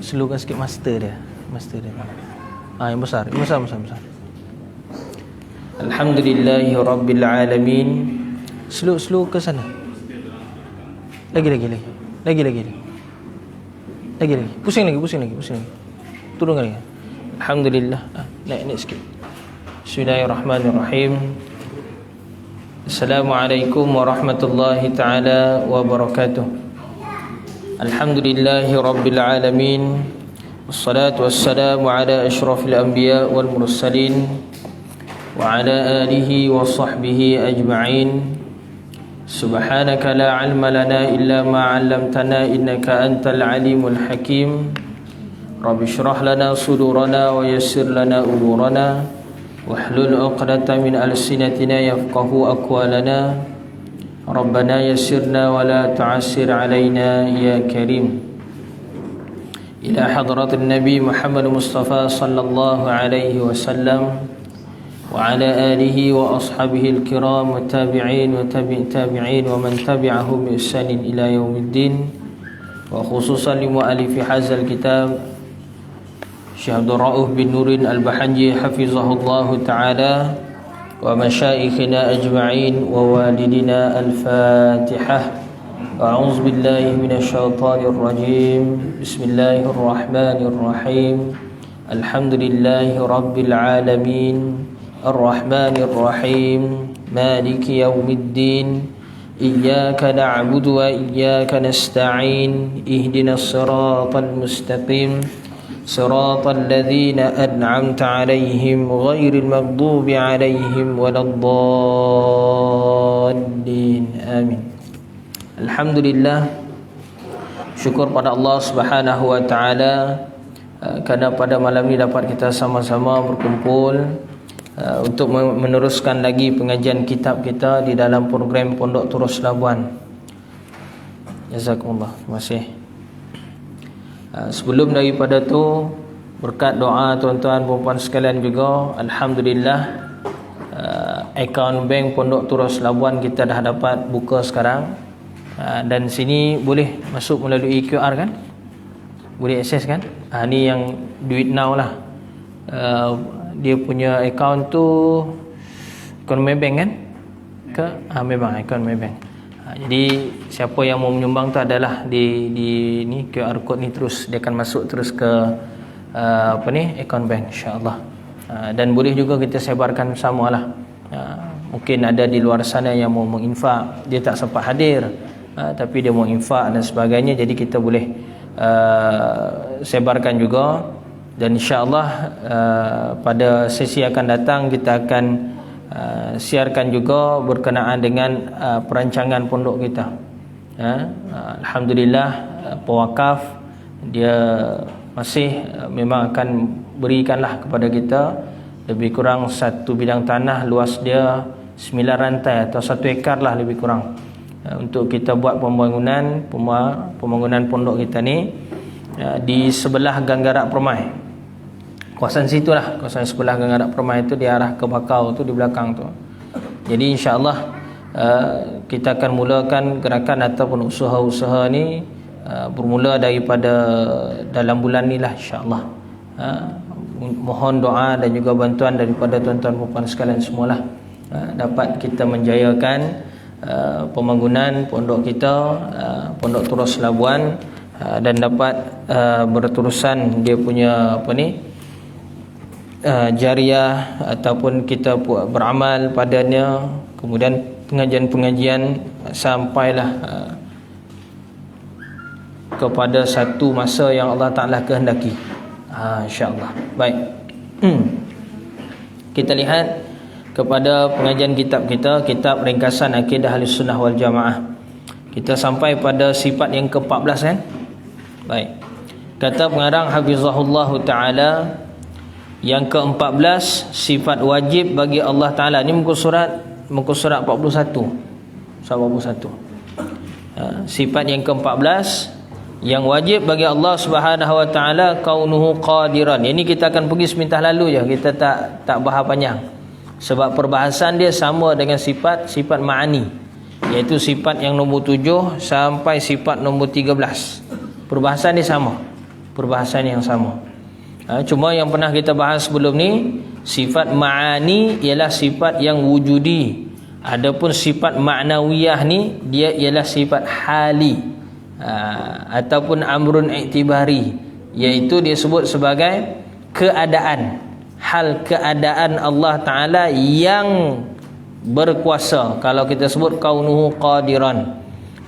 slowkan sikit master dia. Yang besar. Alhamdulillahi rabbil alamin. Slow ke sana. Lagi. Pusing lagi. Turun lagi. Alhamdulillah. Naik sikit. Bismillahirrahmanirrahim. Assalamualaikum warahmatullahi taala wabarakatuh. Alhamdulillahi rabbil alamin. Wassalatu wassalamu ala asyrafil anbiya wal mursalin wa ala alihi wa sahbihi ajma'in. Subhanaka la ilma lana illa ma 'allamtana innaka antal alimul hakim. Rabbi shrah lana sudurana wa yassir lana umurana wahlul 'uqdatam min alsinatina yafqahu aqwalana. Rabbana yassirna wa la tu'assir 'alaina ya karim. Ila hadratin Nabi Muhammad Mustafa sallallahu alaihi wasallam wa ala alihi wa ashabihi al-kiram wa tabi'in wa tabi'in wa man tabi'ahum bi ihsanin ila yaumiddin. Wa khususan li mu'allifi hadzal kitab Syekh Abdul Rauf bin Nurin Al-Bahanji hafizahullahu ta'ala wa masyayikhina ajma'in wa walidina. Al-Fatihah. A'udzu billahi minasyaitonir rajim. Bismillahirrahmanirrahim. Alhamdulillahi rabbil alamin. Ar-Rahmanir Rahim. Maliki yaumiddin. Iyyaka na'budu wa iyyaka nasta'in. Ihdinas siratal mustaqim. صراط الذين أنعمت عليهم غير المغضوب عليهم ولا الضالين آمين. Alhamdulillah, syukur pada Allah Subhanahu wa taala kerana pada malam ini dapat kita sama-sama berkumpul untuk meneruskan lagi pengajian kitab kita di dalam program Pondok Terus Labuan. Jazakumullah. Terima kasih. Sebelum daripada tu, berkat doa tuan-tuan puan-puan sekalian juga, alhamdulillah, akaun bank Pondok Terus Labuan kita dah dapat buka sekarang. Dan sini boleh masuk melalui QR kan? Boleh akses kan? Ni yang duit now lah. Dia punya akaun tu akaun Maybank kan? Memang akaun Maybank. Jadi siapa yang mau menyumbang tu adalah di ni QR code ni, terus dia akan masuk terus ke akaun bank insya-Allah. Dan boleh juga kita sebarkan bersamalah. Mungkin ada di luar sana yang mau menginfak, dia tak sempat hadir, tapi dia mau infak dan sebagainya, jadi kita boleh sebarkan juga. Dan insya-Allah pada sesi akan datang kita akan siarkan juga berkenaan dengan perancangan pondok kita. Alhamdulillah, pewakaf dia masih memang akan berikanlah kepada kita lebih kurang satu bidang tanah, luas dia 9 rantai atau 1 ekar lah lebih kurang, untuk kita buat pembangunan pondok kita ni di sebelah Ganggarak Permai. Kawasan situlah, kawasan sebelah Ganggarak Permai itu di arah ke Bakau tu, di belakang tu. Jadi insya-Allah kita akan mulakan gerakan ataupun usaha-usaha ni bermula daripada dalam bulan ni lah insya-Allah. Mohon doa dan juga bantuan daripada tuan-tuan puan-puan sekalian semualah, dapat kita menjayakan pembangunan pondok kita, Pondok Terus Labuan, dan dapat berterusan dia punya jariah ataupun kita beramal padanya, kemudian pengajian-pengajian sampailah kepada satu masa yang Allah Ta'ala kehendaki, insya-Allah. Baik. Kita lihat kepada pengajian kitab kita, kitab ringkasan Akidah Ahlussunnah wal Jamaah. Kita sampai pada sifat yang ke-14 kan? Baik. Kata pengarang hafizahullahu taala, yang ke-14 sifat wajib bagi Allah Ta'ala. Ini muka surat 41. Surat 41. Sifat yang ke-14 yang wajib bagi Allah Subhanahu wa taala, kaunuhu qadiran. Ini kita akan pergi sebentar lalu je, kita tak bahas panjang. Sebab perbahasan dia sama dengan sifat ma'ani, iaitu sifat yang nombor 7 sampai sifat nombor 13. Perbahasan dia sama. perbahasan yang sama. Cuma yang pernah kita bahas sebelum ni, sifat ma'ani ialah sifat yang wujudi. Adapun sifat ma'nawiyah ni dia ialah sifat hali ataupun amrun i'tibari, iaitu dia sebut sebagai keadaan, hal keadaan Allah Ta'ala yang berkuasa. Kalau kita sebut kaunuhu qadiran,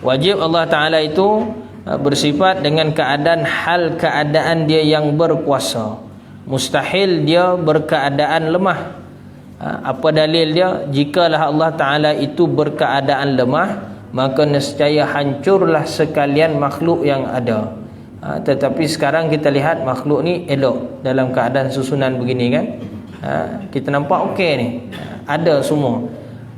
wajib Allah Ta'ala itu bersifat dengan keadaan hal keadaan dia yang berkuasa. Mustahil dia berkeadaan lemah. Apa dalil dia? Jikalah Allah Ta'ala itu berkeadaan lemah, maka nescaya hancurlah sekalian makhluk yang ada. Tetapi sekarang kita lihat makhluk ni elok dalam keadaan susunan begini kan. Kita nampak okey ni, ada semua.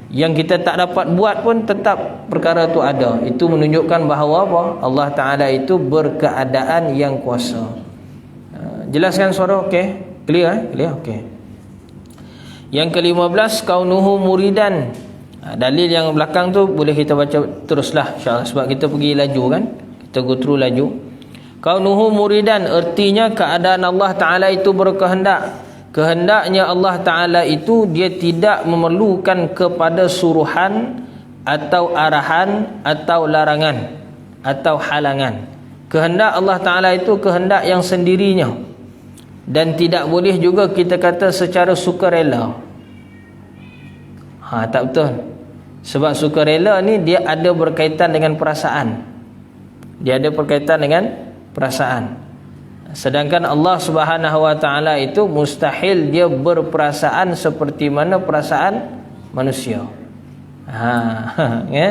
Yang kita tak dapat buat pun tetap perkara tu ada. Itu menunjukkan bahawa apa? Allah Ta'ala itu berkeadaan yang kuasa. Jelaskan suara okey? Clear? Clear? Okey. Yang ke-15, kaunuhu muridan. Dalil yang belakang tu boleh kita baca teruslah insya-Allah, sebab kita pergi laju kan. Kita go through laju. Kaunuhu muridan, artinya keadaan Allah Ta'ala itu berkehendak. Kehendaknya Allah Ta'ala itu dia tidak memerlukan kepada suruhan atau arahan atau larangan atau halangan. Kehendak Allah Ta'ala itu kehendak yang sendirinya, dan tidak boleh juga kita kata secara sukarela. Tak betul. Sebab sukarela ni dia ada berkaitan dengan perasaan. Dia ada berkaitan dengan perasaan. Sedangkan Allah Subhanahu wa Ta'ala itu mustahil dia berperasaan seperti mana perasaan manusia. Ya?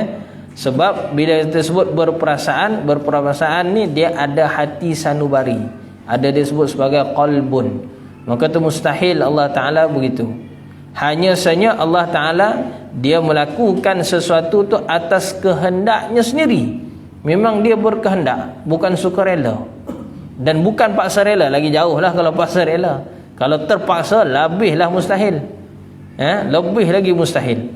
Sebab bila kita sebut berperasaan ni dia ada hati sanubari, ada disebut sebagai qalbun. Maka itu mustahil Allah Ta'ala begitu. Hanya saja Allah Ta'ala dia melakukan sesuatu tu atas kehendaknya sendiri. Memang dia berkehendak, bukan sukarela. Dan bukan paksa rela, lagi jauh lah kalau paksa rela. Kalau terpaksa, lebihlah mustahil. Lebih lagi mustahil.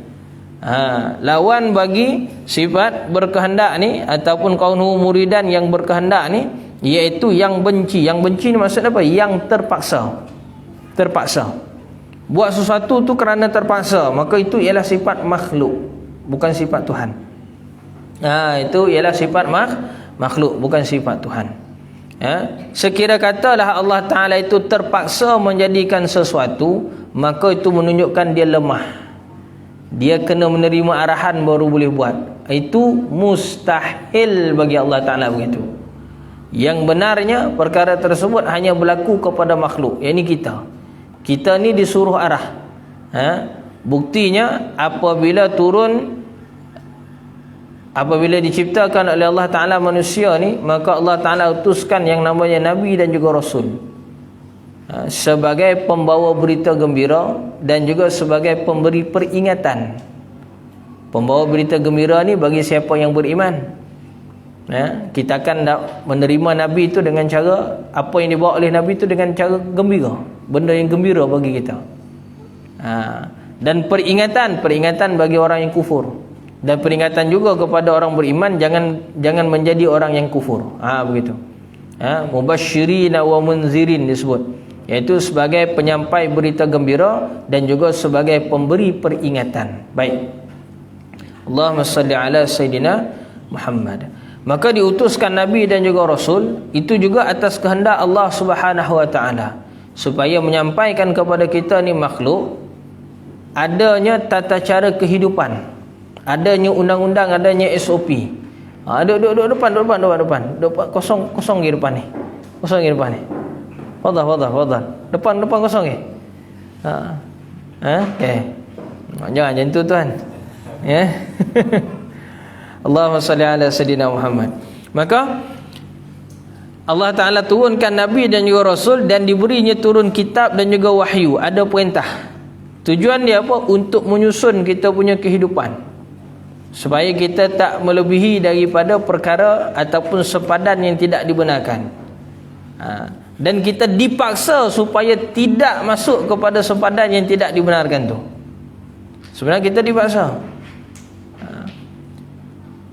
Lawan bagi sifat berkehendak ni ataupun kaunuhu muridan yang berkehendak ni, iaitu yang benci. Yang benci ni maksud apa? Yang terpaksa. Terpaksa. Buat sesuatu tu kerana terpaksa, maka itu ialah sifat makhluk, bukan sifat Tuhan. Itu ialah sifat makhluk, bukan sifat Tuhan. Sekira katalah Allah Ta'ala itu terpaksa menjadikan sesuatu, maka itu menunjukkan dia lemah. Dia kena menerima arahan baru boleh buat. Itu mustahil bagi Allah Ta'ala begitu. Yang benarnya perkara tersebut hanya berlaku kepada makhluk, iaitu kita. Kita ni disuruh arah. Buktinya apabila diciptakan oleh Allah Ta'ala manusia ni, maka Allah Ta'ala utuskan yang namanya Nabi dan juga Rasul sebagai pembawa berita gembira dan juga sebagai pemberi peringatan. Pembawa berita gembira ni bagi siapa yang beriman. Kita akan menerima Nabi itu dengan cara, apa yang dibawa oleh Nabi itu dengan cara gembira, benda yang gembira bagi kita. Dan peringatan bagi orang yang kufur. Dan peringatan juga kepada orang beriman, jangan menjadi orang yang kufur. Begitu. Mubasyirina wa munzirin disebut, iaitu sebagai penyampai berita gembira dan juga sebagai pemberi peringatan. Baik. Allahumma salli ala Sayyidina Muhammad. Maka diutuskan Nabi dan juga Rasul itu juga atas kehendak Allah Subhanahu wa Ta'ala, supaya menyampaikan kepada kita ni makhluk adanya tata cara kehidupan, adanya undang-undang, adanya SOP. Duduk depan. Kosong di depan ni. Fadhal. Depan kosong ni. Okey. Jangan macam tu tuan. Ya. Allahumma salli ala Sayyidina Muhammad. Maka Allah Ta'ala turunkan Nabi dan juga Rasul, dan diberinya turun kitab dan juga wahyu. Ada perintah. Tujuan dia apa? Untuk menyusun kita punya kehidupan, supaya kita tak melebihi daripada perkara ataupun sepadan yang tidak dibenarkan. Dan kita dipaksa supaya tidak masuk kepada sepadan yang tidak dibenarkan tu. Sebenarnya kita dipaksa.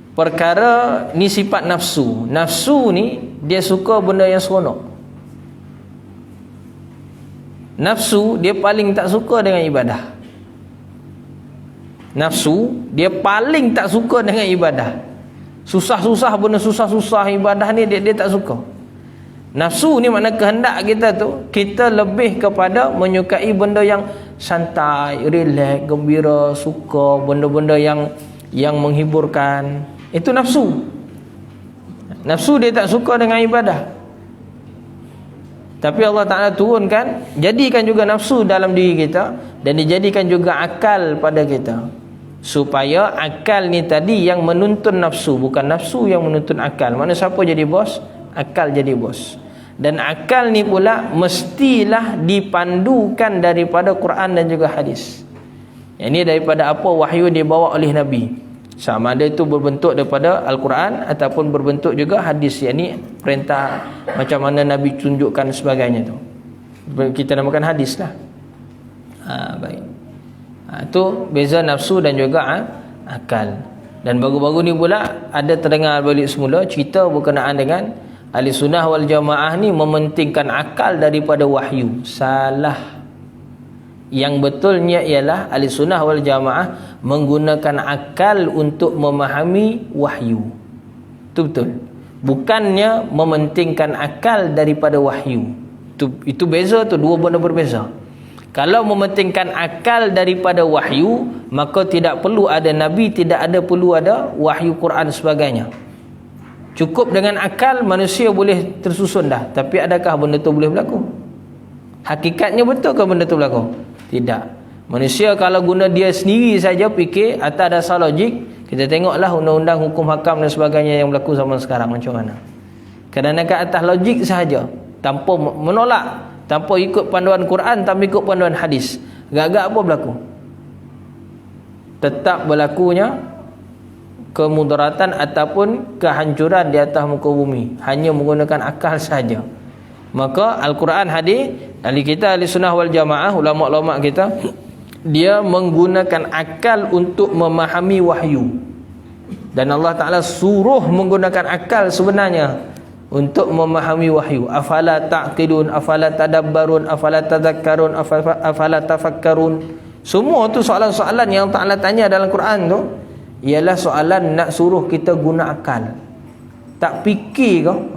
Perkara ni sifat nafsu. Nafsu ni dia suka benda yang seronok. Nafsu dia paling tak suka dengan ibadah. Nafsu dia paling tak suka dengan ibadah. Susah-susah benda susah-susah ibadah ni dia tak suka. Nafsu ni makna kehendak kita tu, kita lebih kepada menyukai benda yang santai, relax, gembira, suka, benda-benda yang menghiburkan. Itu nafsu. Nafsu dia tak suka dengan ibadah. Tapi Allah Ta'ala turunkan, jadikan juga nafsu dalam diri kita, dan dijadikan juga akal pada kita, supaya akal ni tadi yang menuntun nafsu, bukan nafsu yang menuntun akal. Mana siapa jadi bos? Akal jadi bos. Dan akal ni pula mestilah dipandukan daripada Quran dan juga hadis. Ini daripada apa wahyu dibawa oleh Nabi. Sama ada itu berbentuk daripada Al-Quran ataupun berbentuk juga hadis. Yang ini perintah macam mana Nabi tunjukkan sebagainya tu. Kita namakan hadis lah. Baik. Itu beza nafsu dan juga akal. Dan baru-baru ni pula ada terdengar balik semula cerita berkenaan dengan Ahli Sunnah wal Jamaah ni mementingkan akal daripada wahyu. Salah. Yang betulnya ialah Ahli Sunnah wal Jamaah menggunakan akal untuk memahami wahyu. Itu betul. Bukannya mementingkan akal daripada wahyu. Itu beza tu, dua benda berbeza. Kalau mementingkan akal daripada wahyu, maka tidak perlu ada Nabi, tidak ada perlu ada wahyu Quran sebagainya. Cukup dengan akal manusia boleh tersusun dah. Tapi adakah benda tu boleh berlaku? Hakikatnya betul ke benda tu berlaku? Tidak. Manusia kalau guna dia sendiri saja fikir atas dasar logik, kita tengoklah undang-undang hukum hakam dan sebagainya yang berlaku zaman sekarang macam mana. Kerana atas logik sahaja, tanpa menolak, tanpa ikut panduan Quran, tanpa ikut panduan hadis, agak-agak apa berlaku? Tetap berlakunya kemudaratan ataupun kehancuran di atas muka bumi, hanya menggunakan akal sahaja. Maka Al-Quran, hadis, ahli kita Ahli Sunnah wal Jamaah, ulama-ulama kita, dia menggunakan akal untuk memahami wahyu. Dan Allah Ta'ala suruh menggunakan akal sebenarnya untuk memahami wahyu. Afala ta'qilun, afala tadabbarun, afala tadhakkarun, afala tafakkarun. Semua tu soalan-soalan yang Ta'ala tanya dalam Quran tu ialah soalan nak suruh kita guna akal. Tak fikir kau?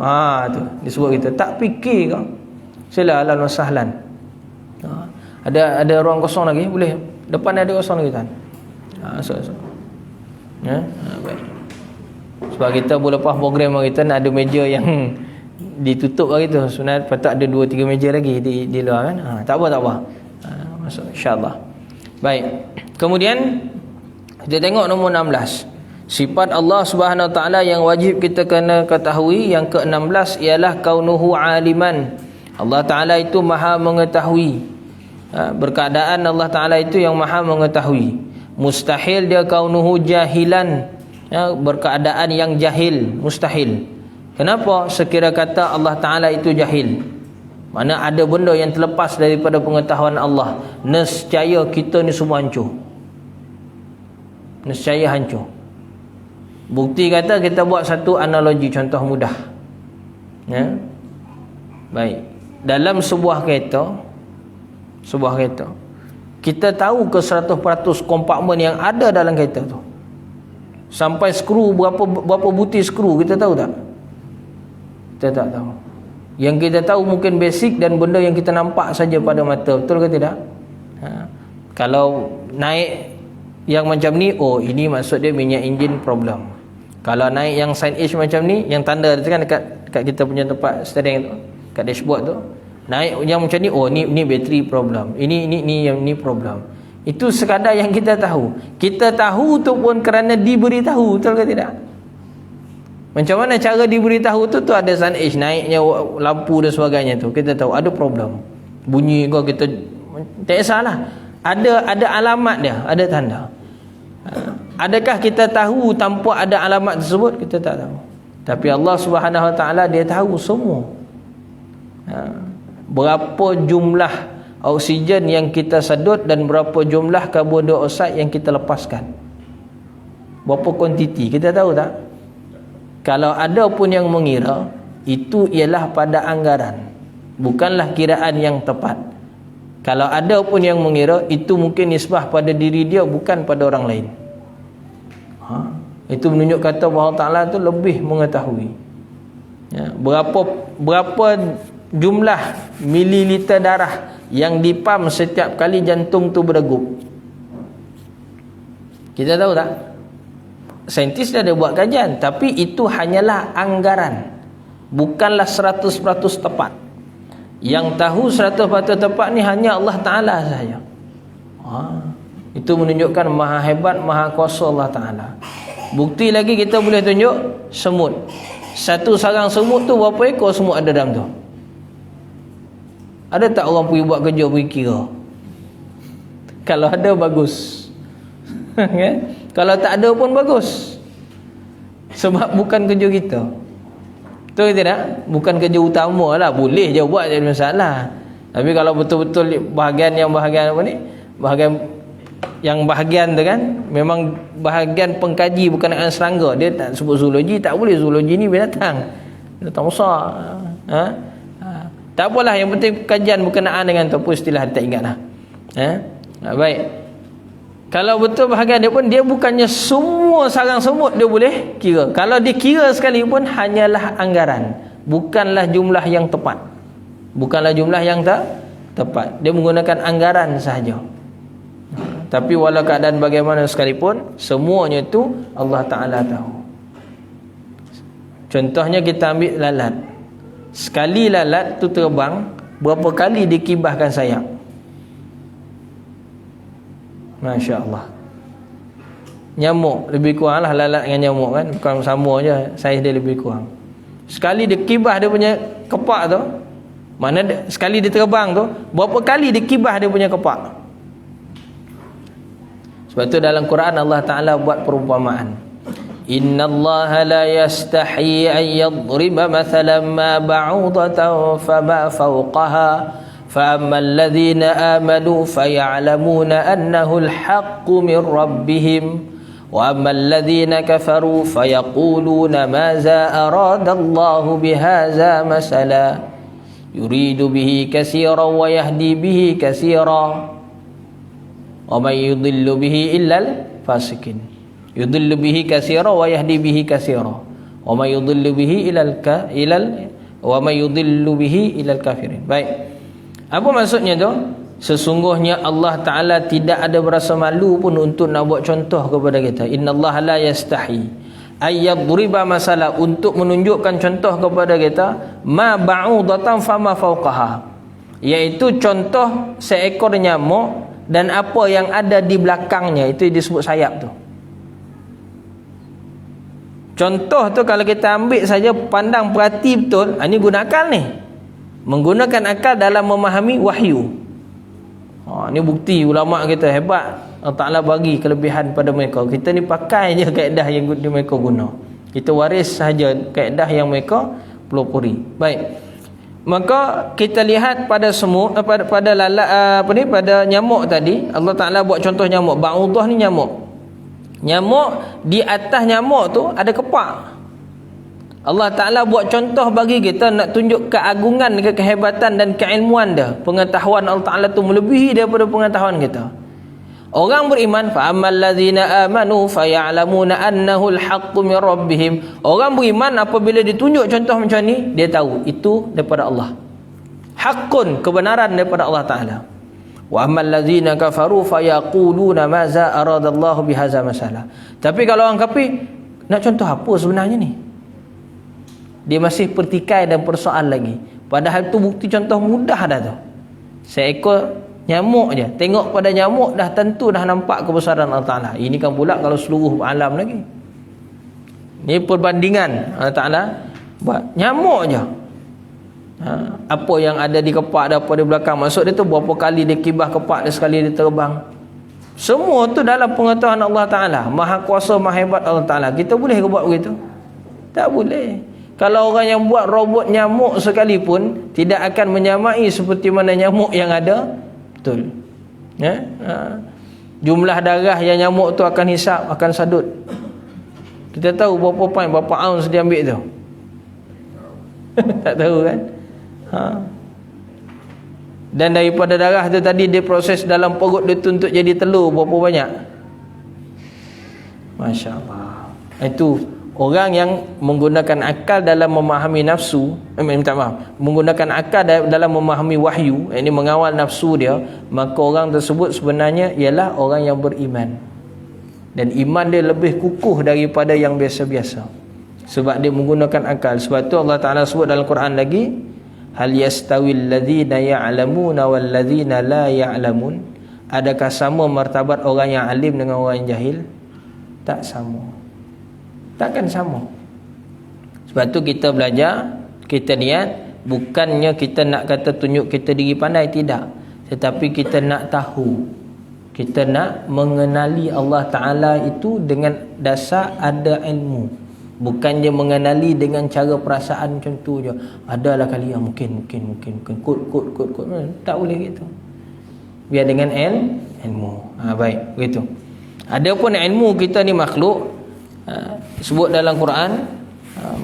Tu disebut kita tak fikir kau. Sila ahlan wa sahlan. Ada ruang kosong lagi? Boleh? Depan ada kosong lagi kan? So. Baik. Sebab kita boleh lepas program kita nak ada meja yang ditutup lagi tu. Sebenarnya patut ada 2-3 meja lagi di luar kan? Tak apa. Masuk insya-Allah. Baik. Kemudian kita tengok nombor 16. Sifat Allah Subhanahu Wa Taala yang wajib kita kena ketahui, yang ke-16 ialah kaunuhu aliman. Allah Taala itu maha mengetahui. Berkeadaan Allah Taala itu yang maha mengetahui. Mustahil dia kaunuhu jahilan. Berkeadaan yang jahil, mustahil. Kenapa sekira kata Allah Taala itu jahil? Mana ada benda yang terlepas daripada pengetahuan Allah, nescaya kita ni semua hancur. Nescaya hancur. Bukti kata kita buat satu analogi, contoh mudah. Baik. Dalam sebuah kereta, kita tahu ke 100% kompartmen yang ada dalam kereta tu. Sampai skru berapa butir skru kita tahu tak? Kita tak tahu. Yang kita tahu mungkin basic dan benda yang kita nampak saja pada mata. Betul ke tidak? Kalau naik yang macam ni, ini maksud dia minyak enjin problem. Kalau naik yang sign H macam ni, yang tanda tu kan dekat kita punya tempat steering tu, kat dashboard tu, naik yang macam ni, ni bateri problem. Ini problem. Itu sekadar yang kita tahu. Kita tahu tu pun kerana diberitahu, betul ke tidak? Macam mana cara diberitahu tu ada sign H, naiknya lampu dan sebagainya tu, kita tahu ada problem. Bunyi kau kita tak kisahlah. Ada alamat dia, ada tanda. Adakah kita tahu tanpa ada alamat tersebut? Kita tak tahu. Tapi Allah Subhanahu Wa Taala dia tahu semua. Berapa jumlah oksigen yang kita sedut dan berapa jumlah karbon dioksida yang kita lepaskan. Berapa kuantiti kita tahu tak? Kalau ada pun yang mengira, itu ialah pada anggaran, bukanlah kiraan yang tepat. Kalau ada pun yang mengira, itu mungkin nisbah pada diri dia, bukan pada orang lain. Itu menunjuk kata bahawa Allah Ta'ala tu lebih mengetahui. Ya, berapa jumlah mililiter darah yang dipam setiap kali jantung tu berdegup. Kita tahu tak? Saintis dah ada buat kajian, tapi itu hanyalah anggaran, bukanlah 100% tepat. Yang tahu 100% tepat ni hanya Allah Ta'ala sahaja. Itu menunjukkan maha hebat, maha kuasa Allah Ta'ala. Bukti lagi kita boleh tunjuk semut. Satu sarang semut tu berapa ekor semut ada dalam tu? Ada tak orang pergi buat kerja pergi kira? Kalau ada, bagus. Kalau tak ada pun bagus. Sebab bukan kerja kita. Betul tidak? Bukan kerja utama lah. Boleh je buat, jadi masalah. Tapi kalau betul-betul bahagian apa ni, bahagian tu kan, memang bahagian pengkaji bukan serangga. Dia tak sebut zoologi, tak boleh. Zoologi ni binatang besar. Tak apalah, yang penting kajian berkenaan dengan tu. Apa istilah tak ingat lah. Baik. Kalau betul bahagian dia pun, dia bukannya semua sarang semut dia boleh kira. Kalau dia kira sekali pun hanyalah anggaran, bukanlah jumlah yang tepat. Bukanlah jumlah yang tepat. Dia menggunakan anggaran sahaja. Tapi walau keadaan bagaimana sekalipun, semuanya itu Allah Ta'ala tahu. Contohnya kita ambil lalat. Sekali lalat tu terbang, berapa kali dikibahkan sayap? Masya Allah. Nyamuk lebih kurang lah, lalat dengan nyamuk kan, bukan sama je, saiz dia lebih kurang. Sekali dia kibah dia punya kepak tu, sekali dia terbang tu, berapa kali dia kibah dia punya kepak. Sebab tu dalam Quran Allah Ta'ala buat perumpamaan. Innallaha la yastahi an yadriba mathalan ma ba'udatan fama fawqaha فَأَمَّا الَّذِينَ آمَنُوا فَيَعْلَمُونَ أَنَّهُ الْحَقُّ مِنْ رَبِّهِمْ وَأَمَّا الَّذِينَ كَفَرُوا فَيَقُولُونَ مَاذَا أَرَادَ اللَّهُ بِهَذَا مَثَلًا يُرِيدُ بِهِ كَثِيرًا وَيَهْدِي بِهِ كَثِيرًا وَمَنْ يُضِلُّ بِهِ إِلَّا الْفَاسِقِينَ يُضِلُّ بِهِ كَثِيرًا وَيَهْدِي بِهِ كَثِيرًا وَمَنْ يُضِلُّ بِهِ إِلَى الْكَافِرِينَ. Baik. Apa maksudnya tu? Sesungguhnya Allah Ta'ala tidak ada berasa malu pun untuk nak buat contoh kepada kita. Innallaha la yastahi ayyadriba masalah, untuk menunjukkan contoh kepada kita, ma ba'udatan fama fawqaha, iaitu contoh seekor nyamuk dan apa yang ada di belakangnya, itu disebut sayap tu. Contoh tu kalau kita ambil saja, pandang perhati betul, ini guna akal ni. Menggunakan akal dalam memahami wahyu. Ini bukti ulama kita hebat. Allah Ta'ala bagi kelebihan pada mereka. Kita ni pakai je kaedah yang mereka guna. Kita waris sahaja kaedah yang mereka pelopori. Baik. Maka kita lihat pada semut, pada lalat, pada nyamuk tadi, Allah Ta'ala buat contoh nyamuk. Ba'udah ni nyamuk. Nyamuk, di atas nyamuk tu ada kepak. Allah Ta'ala buat contoh bagi kita, nak tunjuk keagungan, kehebatan dan keilmuan dia. Pengetahuan Allah Ta'ala tu melebihi daripada pengetahuan kita. Orang beriman, fa'ammal ladzina amanu faya'lamuna annahu al-haqqu min rabbihim. Orang beriman apabila ditunjuk contoh macam ni, dia tahu itu daripada Allah. Haqqun, kebenaran daripada Allah Ta'ala. Wa ammal ladzina kafaru fayaquluna maza aradallahu bihadza masalah. Tapi kalau orang kafir, nak contoh apa sebenarnya ni? Dia masih pertikai dan persoal lagi. Padahal tu bukti contoh mudah dah tu. Seekor nyamuk je, tengok pada nyamuk dah tentu dah nampak kebesaran Allah Ta'ala. Ini kan pula kalau seluruh alam lagi. Ini perbandingan Allah Ta'ala buat nyamuk je. Apa yang ada di kepak dia, apa di belakang, maksud dia tu berapa kali dia kibah kepak dia, sekali dia terbang. Semua tu dalam pengetahuan Allah Ta'ala. Maha kuasa, maha hebat Allah Ta'ala. Kita boleh ke buat begitu? Tak boleh. Kalau orang yang buat robot nyamuk sekalipun, tidak akan menyamai seperti mana nyamuk yang ada. Betul. Jumlah darah yang nyamuk tu akan hisap, akan sadut. Kita tahu berapa poin, berapa ounce dia ambil tu. Tak tahu kan? Dan daripada darah tu tadi dia proses dalam perut dia tu untuk jadi telur berapa banyak? Masya Allah. Itu orang yang menggunakan akal dalam memahami nafsu, minta maaf, menggunakan akal dalam memahami wahyu, ini mengawal nafsu dia, maka orang tersebut sebenarnya ialah orang yang beriman. Dan iman dia lebih kukuh daripada yang biasa-biasa, sebab dia menggunakan akal. Sebab tu Allah Ta'ala sebut dalam Quran lagi, hal yastawil ladzina ya'lamuna wal ladzina la ya'lamun, adakah sama martabat orang yang alim dengan orang yang jahil? Tak sama, takkan sama. Sebab tu kita belajar, kita niat, bukannya kita nak kata tunjuk kita diri pandai, tidak, tetapi kita nak tahu, kita nak mengenali Allah Ta'ala itu dengan dasar ada ilmu. Bukan dia mengenali dengan cara perasaan macam tu je. Adalah kali yang mungkin kot. Tak boleh gitu. Biar dengan ilmu. Baik, begitu. Adapun ilmu kita ni makhluk, sebut dalam Quran,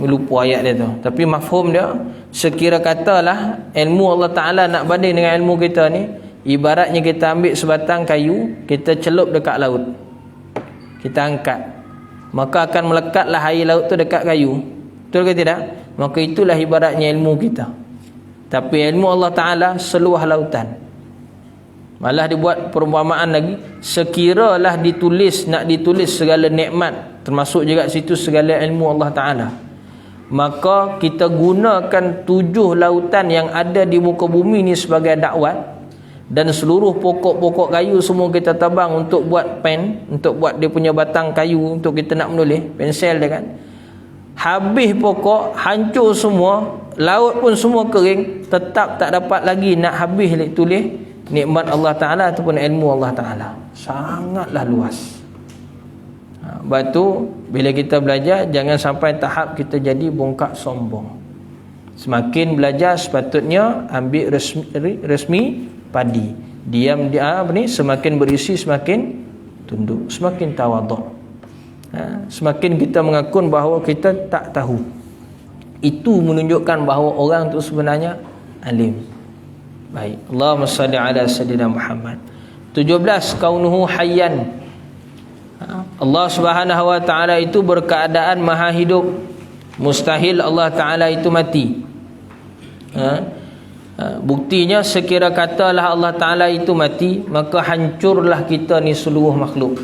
lupa ayat dia tu, tapi mafhum dia, sekira katalah ilmu Allah Ta'ala nak banding dengan ilmu kita ni, ibaratnya kita ambil sebatang kayu, kita celup dekat laut, kita angkat, maka akan melekatlah air laut tu dekat kayu. Betul ke tidak? Maka itulah ibaratnya ilmu kita. Tapi ilmu Allah Ta'ala seluas lautan. Malah dibuat perumpamaan lagi, sekiralah nak ditulis segala nikmat, termasuk juga situ segala ilmu Allah Ta'ala, maka kita gunakan 7 lautan yang ada di muka bumi ni sebagai dakwat, dan seluruh pokok-pokok kayu semua kita tabang untuk buat pen, untuk buat dia punya batang kayu untuk kita nak menulis, pensel dia kan. Habis pokok, hancur semua, laut pun semua kering, tetap tak dapat lagi nak habis tulis nikmat Allah Ta'ala ataupun ilmu Allah Ta'ala. Sangatlah luas. Sebab tu bila kita belajar, jangan sampai tahap kita jadi bongkak sombong. Semakin belajar sepatutnya ambil resmi padi. Diam dia semakin berisi semakin tunduk, semakin tawaduk. Semakin kita mengakun bahawa kita tak tahu, itu menunjukkan bahawa orang tu sebenarnya alim. Baik, Allahumma salli ala sayyidina Muhammad. 17, kaunuhu hayyan. Allah Subhanahu wa taala itu berkeadaan maha hidup. Mustahil Allah Taala itu mati. Buktinya sekira katalah Allah Taala itu mati, maka hancurlah kita ni seluruh makhluk.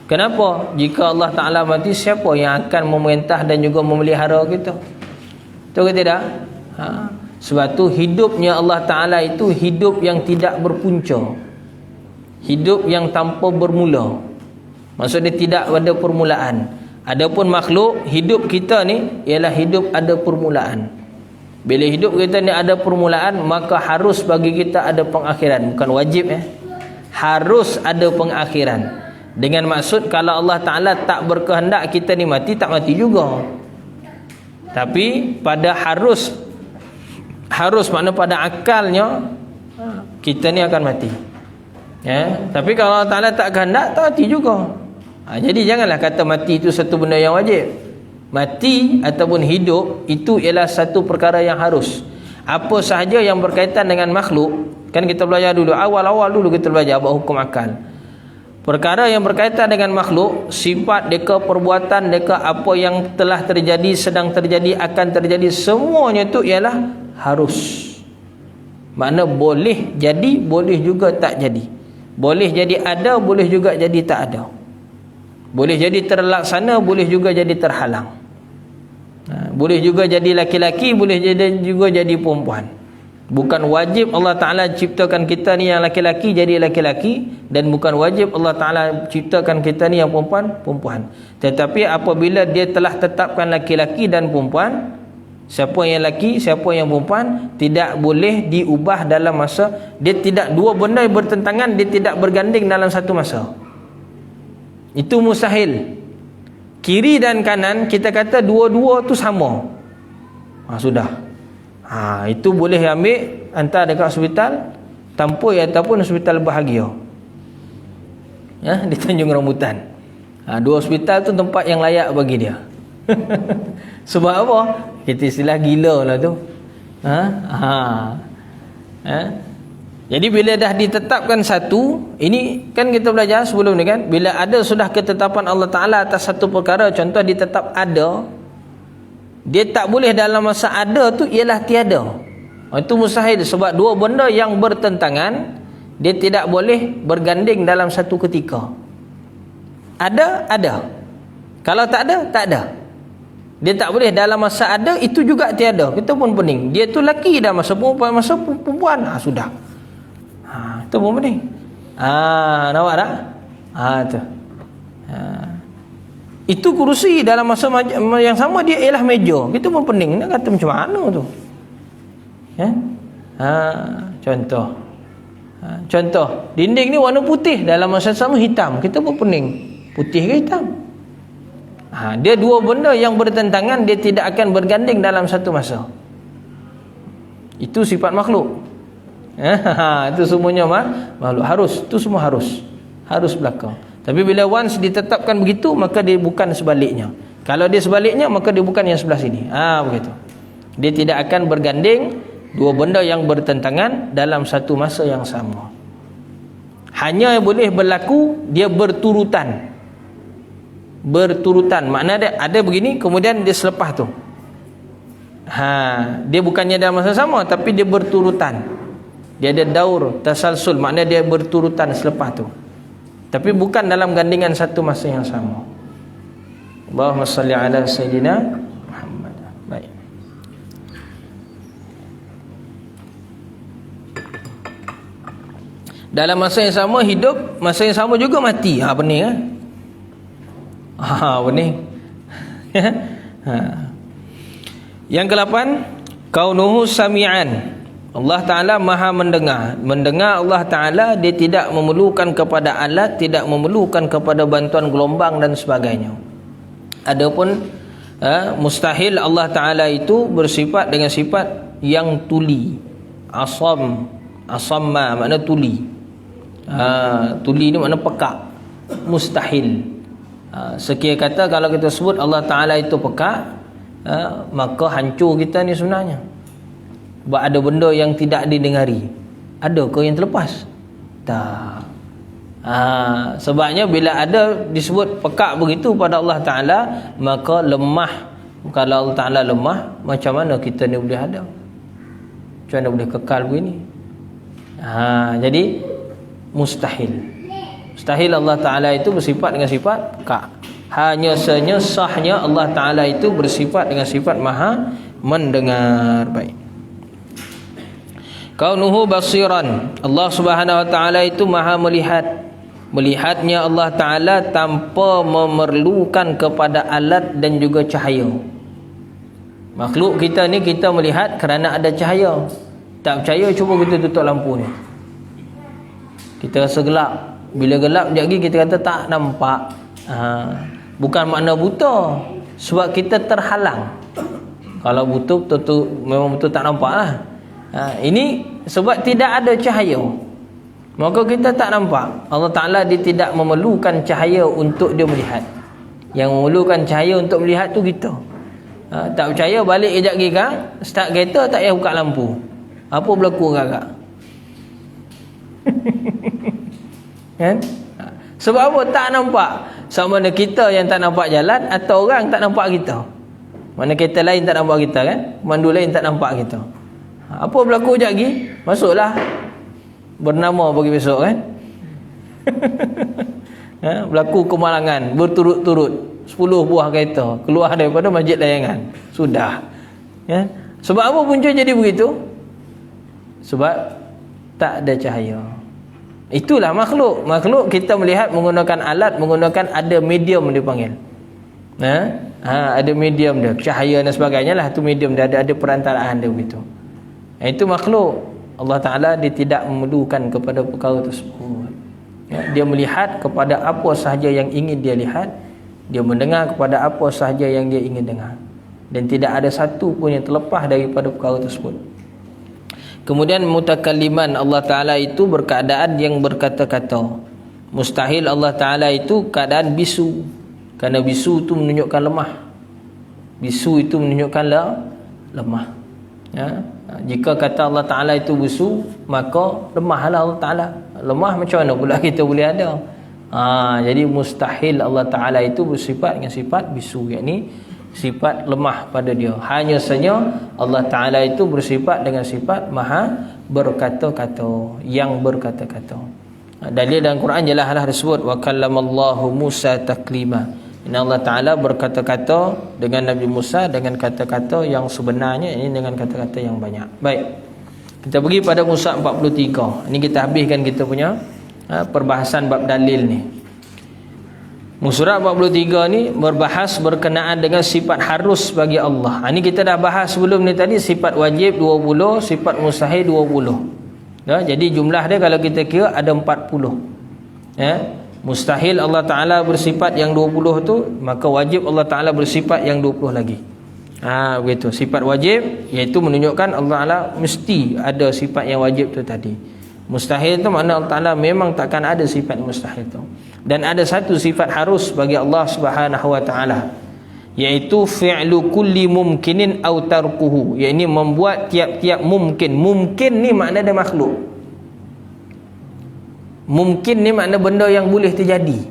Kenapa? Jika Allah Taala mati, siapa yang akan memerintah dan juga memelihara kita? Betul ke tidak? Sebab tu hidupnya Allah Ta'ala itu hidup yang tidak berpunca, hidup yang tanpa bermula. Maksudnya tidak ada permulaan. Adapun makhluk, hidup kita ni ialah hidup ada permulaan. Bila hidup kita ni ada permulaan, maka harus bagi kita ada pengakhiran. Bukan wajib harus ada pengakhiran. Dengan maksud kalau Allah Ta'ala tak berkehendak kita ni mati, tak mati juga. Tapi pada harus makna pada akalnya kita ni akan mati. Tapi kalau Allah Ta'ala tak kehendak, tak mati juga. Jadi janganlah kata mati itu satu benda yang wajib. Mati ataupun hidup itu ialah satu perkara yang harus. Apa sahaja yang berkaitan dengan makhluk, kan kita belajar dulu, awal-awal dulu kita belajar buat hukum akal. Perkara yang berkaitan dengan makhluk, sifat mereka, perbuatan mereka, apa yang telah terjadi, sedang terjadi, akan terjadi, semuanya itu ialah harus. Makna boleh jadi, boleh juga tak jadi. Boleh jadi ada, boleh juga jadi tak ada. Boleh jadi terlaksana, boleh juga jadi terhalang. Boleh juga jadi laki-laki, boleh juga jadi perempuan. Bukan wajib Allah Ta'ala ciptakan kita ni yang laki-laki jadi laki-laki, dan bukan wajib Allah Ta'ala ciptakan kita ni yang perempuan. Tetapi apabila dia telah tetapkan laki-laki dan perempuan, siapa yang laki, siapa yang perempuan, tidak boleh diubah dalam masa. Dia tidak, dua benda bertentangan, dia tidak berganding dalam satu masa. Itu mustahil. Kiri dan kanan kita kata dua-dua tu sama, sudah. Itu boleh ambil hantar dekat hospital Tampoi ataupun hospital Bahagia, di Tanjung Rambutan. Dua hospital tu tempat yang layak bagi dia. Sebab apa? Kita istilah gila lah tu. Jadi bila dah ditetapkan satu, ini kan kita belajar sebelum ni kan, bila ada sudah ketetapan Allah Ta'ala atas satu perkara, contoh ditetap ada, dia tak boleh dalam masa ada tu ialah tiada. Itu mustahil, sebab dua benda yang bertentangan, dia tidak boleh berganding dalam satu ketika. Ada, ada. Kalau tak ada, tak ada. Dia tak boleh dalam masa ada, itu juga tiada. Kita pun pening. Dia tu lelaki dah, masa perempuan. Sudah. Itu pun pening. Nampak tak? Tu. Itu kerusi dalam masa yang sama dia ialah meja. Kita pun pening. Nak kata macam mana tu? Contoh, dinding ni warna putih, dalam masa sama hitam. Kita pun pening. Putih ke hitam? Dia dua benda yang bertentangan, dia tidak akan berganding dalam satu masa. Itu sifat makhluk. Itu semuanya makhluk. Harus, itu semua harus berlaku. Tapi bila once ditetapkan begitu, maka dia bukan sebaliknya. Kalau dia sebaliknya, maka dia bukan yang sebelah sini. Begitu. Dia tidak akan berganding dua benda yang bertentangan dalam satu masa yang sama. Hanya boleh berlaku dia berturutan. Makna ada begini, kemudian dia selepas tu. Dia bukannya dalam masa sama, tapi dia berturutan. Dia ada daur tasalsul, makna dia berturutan selepas tu. Tapi bukan dalam gandingan satu masa yang sama. Allahumma salli ala sayyidina Muhammad. Baik. Dalam masa yang sama hidup, masa yang sama juga mati. Pening kan? Pening. Yang ke-8, kaunuhu sami'an. Allah Ta'ala maha mendengar. Mendengar Allah Ta'ala, dia tidak memerlukan kepada alat, tidak memerlukan kepada bantuan gelombang dan sebagainya. Adapun mustahil Allah Ta'ala itu bersifat dengan sifat yang tuli. Asamma makna tuli. Tuli ni makna pekak. Mustahil. Sekiranya kata kalau kita sebut Allah Ta'ala itu pekak, maka hancur kita ni sebenarnya. Sebab ada benda yang tidak didengari. Adakah yang terlepas? Tak. Sebabnya bila ada disebut pekak begitu pada Allah Ta'ala, maka lemah. Kalau Allah Ta'ala lemah, macam mana kita ni boleh ada? Macam mana boleh kekal begini? Jadi mustahil. Mustahil Allah Ta'ala itu bersifat dengan sifat pekak. Hanya sahnya Allah Ta'ala itu bersifat dengan sifat maha mendengar. Baik. Kaunuhu basiran. Allah Subhanahu wa Ta'ala itu maha melihat. Melihatnya Allah Ta'ala tanpa memerlukan kepada alat dan juga cahaya. Makhluk kita ni kita melihat kerana ada cahaya. Tak percaya, cuba kita tutup lampu ni. Kita rasa gelap. Bila gelap sekejap lagi kita kata tak nampak. Bukan makna buta, sebab kita terhalang. Kalau buta betul memang betul tak nampak lah. Ini sebab tidak ada cahaya, maka kita tak nampak. Allah Ta'ala dia tidak memerlukan cahaya untuk dia melihat. Yang memerlukan cahaya untuk melihat tu kita. Tak percaya, balik kejap lagi kan, start kereta tak payah buka lampu. Apa berlaku agak-agak? Kan? Sebab apa? Tak nampak. Sama ada kita yang tak nampak jalan, atau orang tak nampak kita. Mana kereta lain tak nampak kita kan, pemandu lain tak nampak kita. Apa berlaku sekejap lagi? Masuklah bernama bagi besok kan. Berlaku kemalangan berturut-turut 10 buah kereta keluar daripada masjid layangan. Sudah. Sebab apa punca jadi begitu? Sebab tak ada cahaya. Itulah makhluk. Makhluk kita melihat menggunakan alat, menggunakan ada medium dipanggil. Ada medium dia, cahaya dan sebagainya lah. Itu medium dia, ada perantaraan dia begitu. Itu makhluk. Allah Ta'ala dia tidak memerlukan kepada perkara tersebut. Dia melihat kepada apa sahaja yang ingin dia lihat. Dia mendengar kepada apa sahaja yang dia ingin dengar. Dan tidak ada satu pun yang terlepas daripada perkara tersebut. Kemudian mutakalliman, Allah Ta'ala itu berkeadaan yang berkata-kata. Mustahil Allah Ta'ala itu keadaan bisu. Kerana bisu itu menunjukkan lemah. Bisu itu menunjukkan lemah. Jika kata Allah Ta'ala itu bisu, maka lemahlah Allah Ta'ala. Lemah macam mana pula kita boleh ada? Jadi mustahil Allah Ta'ala itu bersifat dengan sifat bisu, yakni sifat lemah pada dia. Hanya saja Allah Ta'ala itu bersifat dengan sifat maha berkata-kata, yang berkata-kata. Dalil dalam Quran jelaslah disebut wa kallamallahu Musa taklima. Allah Ta'ala berkata-kata dengan Nabi Musa dengan kata-kata yang sebenarnya, ini dengan kata-kata yang banyak. Baik, kita pergi pada Musa 43. Ini kita habiskan kita punya perbahasan bab dalil ni. Surat 43 ni berbahas berkenaan dengan sifat harus bagi Allah. Ini kita dah bahas sebelum ni tadi, sifat wajib 20, sifat mustahil 20. Jadi jumlah dia kalau kita kira ada 40. Mustahil Allah Ta'ala bersifat yang 20 tu, maka wajib Allah Ta'ala bersifat yang 20 lagi. Begitu. Sifat wajib iaitu menunjukkan Allah Ta'ala mesti ada sifat yang wajib tu tadi. Mustahil tu makna Allah Ta'ala memang takkan ada sifat mustahil tu. Dan ada satu sifat harus bagi Allah Subhanahu Wa Ta'ala, iaitu fi'lu kulli mumkinin aw tarkuhu, iaitu membuat tiap-tiap mungkin. Mungkin ni makna dia makhluk. Mungkin ni makna benda yang boleh terjadi,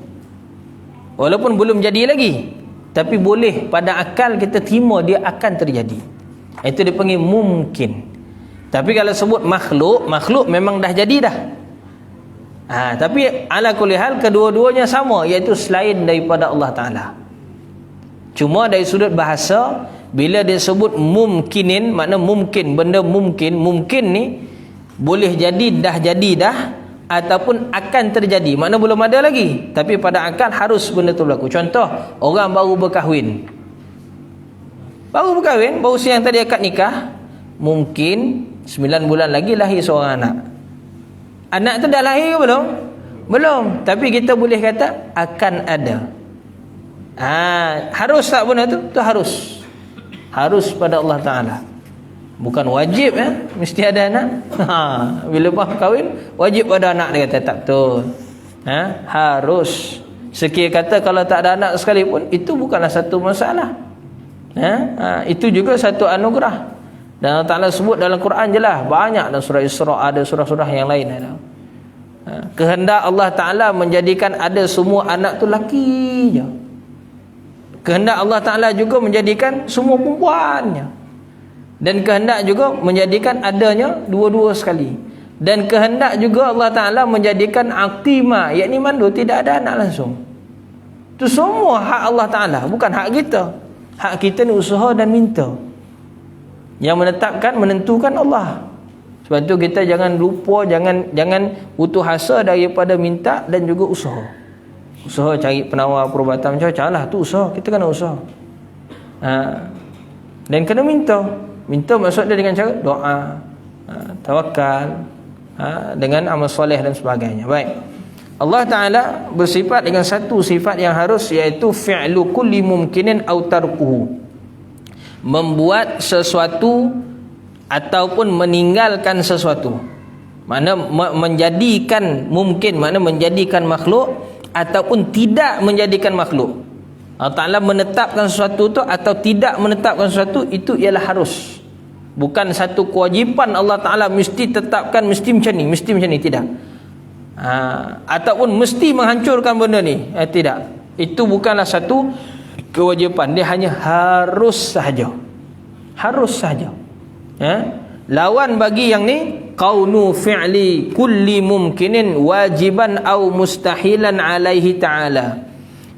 walaupun belum jadi lagi, tapi boleh pada akal kita terima dia akan terjadi. Itu dipanggil mungkin. Tapi kalau sebut makhluk, makhluk memang dah jadi dah. Tapi ala kulli hal kedua-duanya sama, iaitu selain daripada Allah Ta'ala. Cuma dari sudut bahasa, bila dia sebut mumkinin, makna mungkin, benda mungkin. Mungkin ni boleh jadi dah ataupun akan terjadi, makna belum ada lagi, tapi pada akal harus benda tu berlaku. Contoh, orang baru berkahwin, baru siang tadi akad nikah, mungkin 9 bulan lagi lahir seorang anak tu dah lahir ke belum, tapi kita boleh kata akan ada. Harus tak benda tu harus pada Allah Ta'ala, bukan wajib mesti ada anak. Bila lepas kahwin wajib ada anak, dia kata tak betul. Harus. Sekiranya kata kalau tak ada anak sekalipun, itu bukanlah satu masalah. Itu juga satu anugerah. Dan Allah Ta'ala sebut dalam Quran jelas, banyak dalam surah Isra, ada surah-surah yang lain ada. Kehendak Allah Ta'ala menjadikan ada semua anak tu laki je. Kehendak Allah Ta'ala juga menjadikan semua perempuannya. Dan kehendak juga menjadikan adanya dua-dua sekali. Dan kehendak juga Allah Ta'ala menjadikan aqima, yakni mandu, tidak ada anak langsung. Itu semua hak Allah Ta'ala, bukan hak kita. Hak kita ni usaha dan minta. Yang menentukan Allah. Sebab tu kita jangan lupa, jangan putus asa daripada minta dan juga usaha. Usaha cari penawar perubatan macam-macam lah, tu usaha. Kita kena usaha. Dan kena minta. Minta maksud dia dengan cara doa, tawakal, dengan amal soleh dan sebagainya. Baik. Allah Ta'ala bersifat dengan satu sifat yang harus, iaitu fi'lu kulli mumkinin aw tarkuhu, membuat sesuatu ataupun meninggalkan sesuatu. Mana menjadikan mungkin, mana menjadikan makhluk ataupun tidak menjadikan makhluk. Allah Ta'ala menetapkan sesuatu tu atau tidak menetapkan sesuatu, itu ialah harus. Bukan satu kewajipan Allah Ta'ala mesti tetapkan, mesti macam ni, tidak. Ataupun mesti menghancurkan benda ni, tidak. Itu bukanlah satu kewajipan, dia hanya harus sahaja. Lawan bagi yang ni, qaunu fi'li kulli mumkinin wajiban au mustahilan alaihi ta'ala,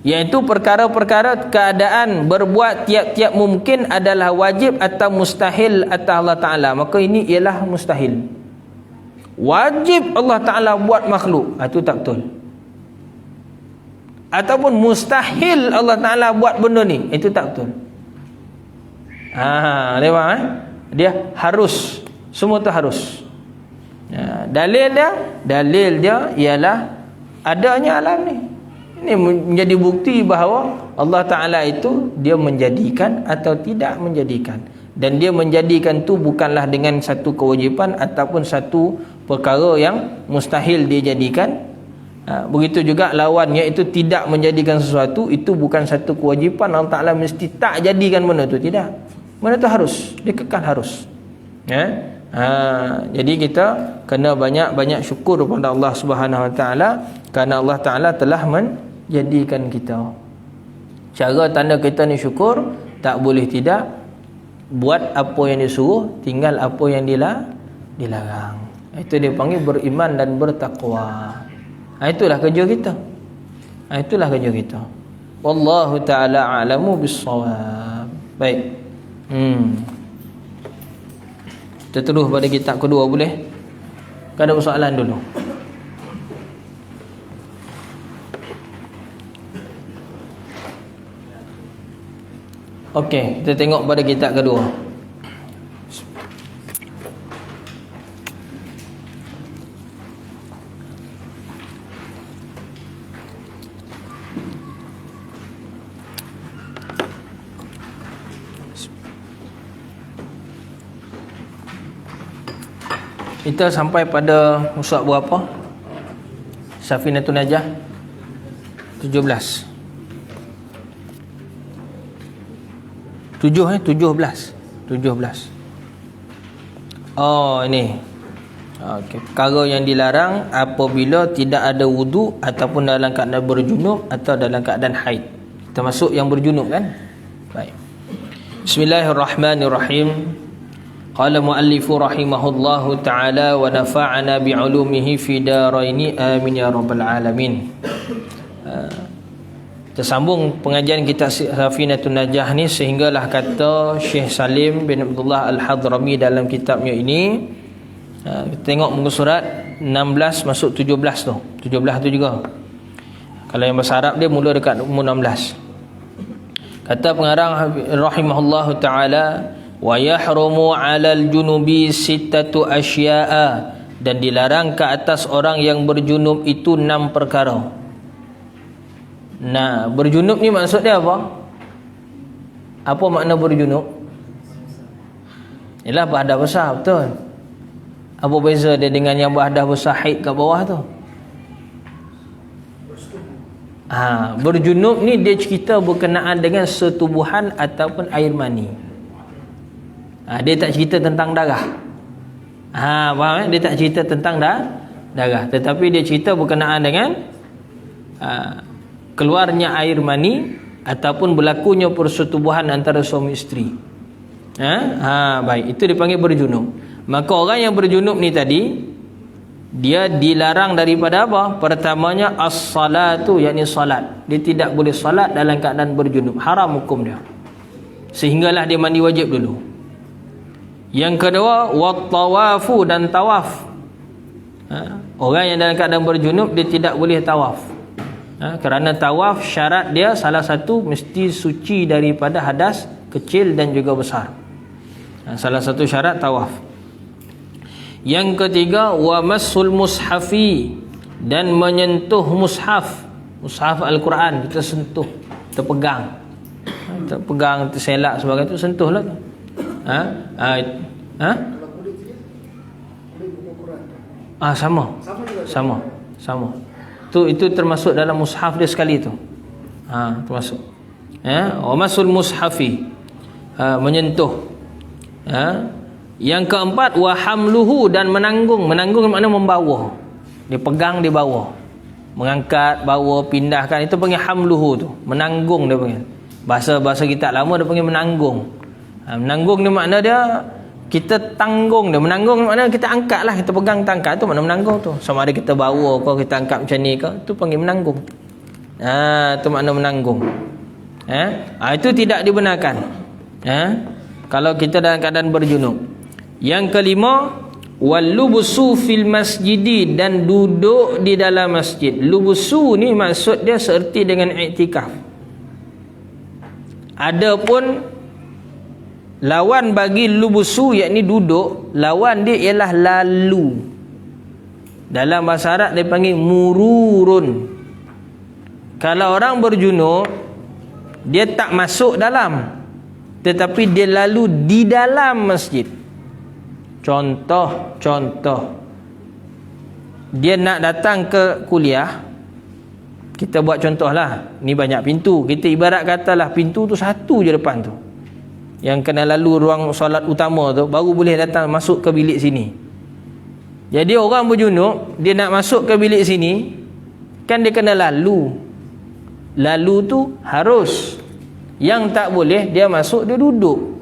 iaitu perkara-perkara keadaan berbuat tiap-tiap mungkin adalah wajib atau mustahil atas Allah Ta'ala. Maka ini ialah mustahil. Wajib Allah Ta'ala buat makhluk, itu tak betul. Ataupun mustahil Allah Ta'ala buat benda ni, itu tak betul. Dia harus. Semua tu harus. Dalil dia ialah adanya alam ni. Ini menjadi bukti bahawa Allah Ta'ala itu dia menjadikan atau tidak menjadikan. Dan dia menjadikan tu bukanlah dengan satu kewajipan ataupun satu perkara yang mustahil dia jadikan. Begitu juga lawannya, itu tidak menjadikan sesuatu, itu bukan satu kewajipan Allah Ta'ala mesti tak jadikan benda tu, tidak. Benda tu harus, dia kekal harus. Jadi kita kena banyak-banyak syukur kepada Allah Subhanahu Wa Taala, kerana Allah Taala telah menjadikan kita. Cara tanda kita ni syukur, tak boleh tidak buat apa yang disuruh, tinggal apa yang dilarang. Itu dia panggil beriman dan bertakwa. Itulah kerja kita. Itulah kerja kita. Wallahu taala a'lamu bis-shawab. Baik. Kita terus pada kitab kedua boleh? Ada persoalan dulu. Okey, kita tengok pada kitab kedua. Kita sampai pada mushaf berapa? Safinatun Najah 17. 17. Oh, ini. Okey, perkara yang dilarang apabila tidak ada wudu ataupun dalam keadaan berjunub atau dalam keadaan haid. Termasuk yang berjunub kan? Baik. Bismillahirrahmanirrahim. Qala muallifu rahimahullahu ta'ala wa nafa'ana bi'ulumihi fi daraini amin ya rabbal alamin. Tersambung pengajian kitab Safinatun Najah ni sehinggalah kata Syekh Salim bin Abdullah Al-Hadrami dalam kitabnya ini. Kita tengok muka surat 16 masuk 17 tu. 17 tu juga. Kalau yang bahasa Arab dia mula dekat umur 16. Kata pengarang rahimahullahu ta'ala, wa yahrumu 'alal junubi sittatu asya'a, dan dilarang ke atas orang yang berjunub itu 6 perkara. Nah, berjunub ni maksud dia apa? Apa makna berjunub? Ialah berhadas besar, betul. Apa beza dia dengan yang berhadas besar haid kat bawah tu? Berjunub ni dia cerita berkenaan dengan setubuhan ataupun air mani. Dia tak cerita tentang darah. Faham? Dia tak cerita tentang darah, tetapi dia cerita berkenaan dengan keluarnya air mani ataupun berlakunya persetubuhan antara suami isteri. Baik, itu dipanggil berjunub. Maka orang yang berjunub ni tadi, dia dilarang daripada apa? Pertamanya as-salatu, yakni salat. Dia tidak boleh salat dalam keadaan berjunub. Haram hukum dia. Sehinggalah dia mandi wajib dulu. Yang kedua, wat-tawafu, dan tawaf. Orang yang dalam keadaan berjunub dia tidak boleh tawaf. Kerana tawaf syarat dia salah satu mesti suci daripada hadas kecil dan juga besar. Salah satu syarat tawaf. Yang ketiga, wa massul mushafi, dan menyentuh mushaf. Mushaf Al-Quran kita sentuh, terpegang. Terpegang, terselak sebagainya, itu sentuhlah tu. Sama. Itu termasuk dalam mushaf dia sekali tu. Termasuk. Wa masul mushafi, menyentuh. Yang keempat, wa hamluhu, dan menanggung. Menanggung makna membawa. Dia pegang, dia bawa. Mengangkat, bawa, pindahkan, itu panggil hamluhu tu. Menanggung dia panggil. Bahasa kita lama dia panggil menanggung. Menanggung ni makna dia kita tanggung dia. Menanggung makna kita angkat lah, kita pegang, kita angkat, tu makna menanggung tu. Sama ada kita bawa ke, kita angkat macam ni ke, tu panggil menanggung. Tu makna menanggung. Itu tidak dibenarkan kalau kita dalam keadaan berjunub. Yang kelima, walubusu fil masjidi, dan duduk di dalam masjid. Lubusu ni maksud dia seerti dengan iktikaf. Adapun lawan bagi lubusu, yakni duduk, lawan dia ialah lalu. Dalam bahasa Arab dia panggil mururun. Kalau orang berjunub, dia tak masuk dalam, tetapi dia lalu di dalam masjid. Contoh, dia nak datang ke kuliah. Kita buat contoh lah, ni banyak pintu. Kita ibarat katalah pintu tu satu je depan tu. yang kena lalu ruang solat utama tu, baru boleh datang masuk ke bilik sini. Jadi orang berjunub, dia nak masuk ke bilik sini, kan dia kena lalu. Lalu tu harus. Yang tak boleh, dia masuk, dia duduk.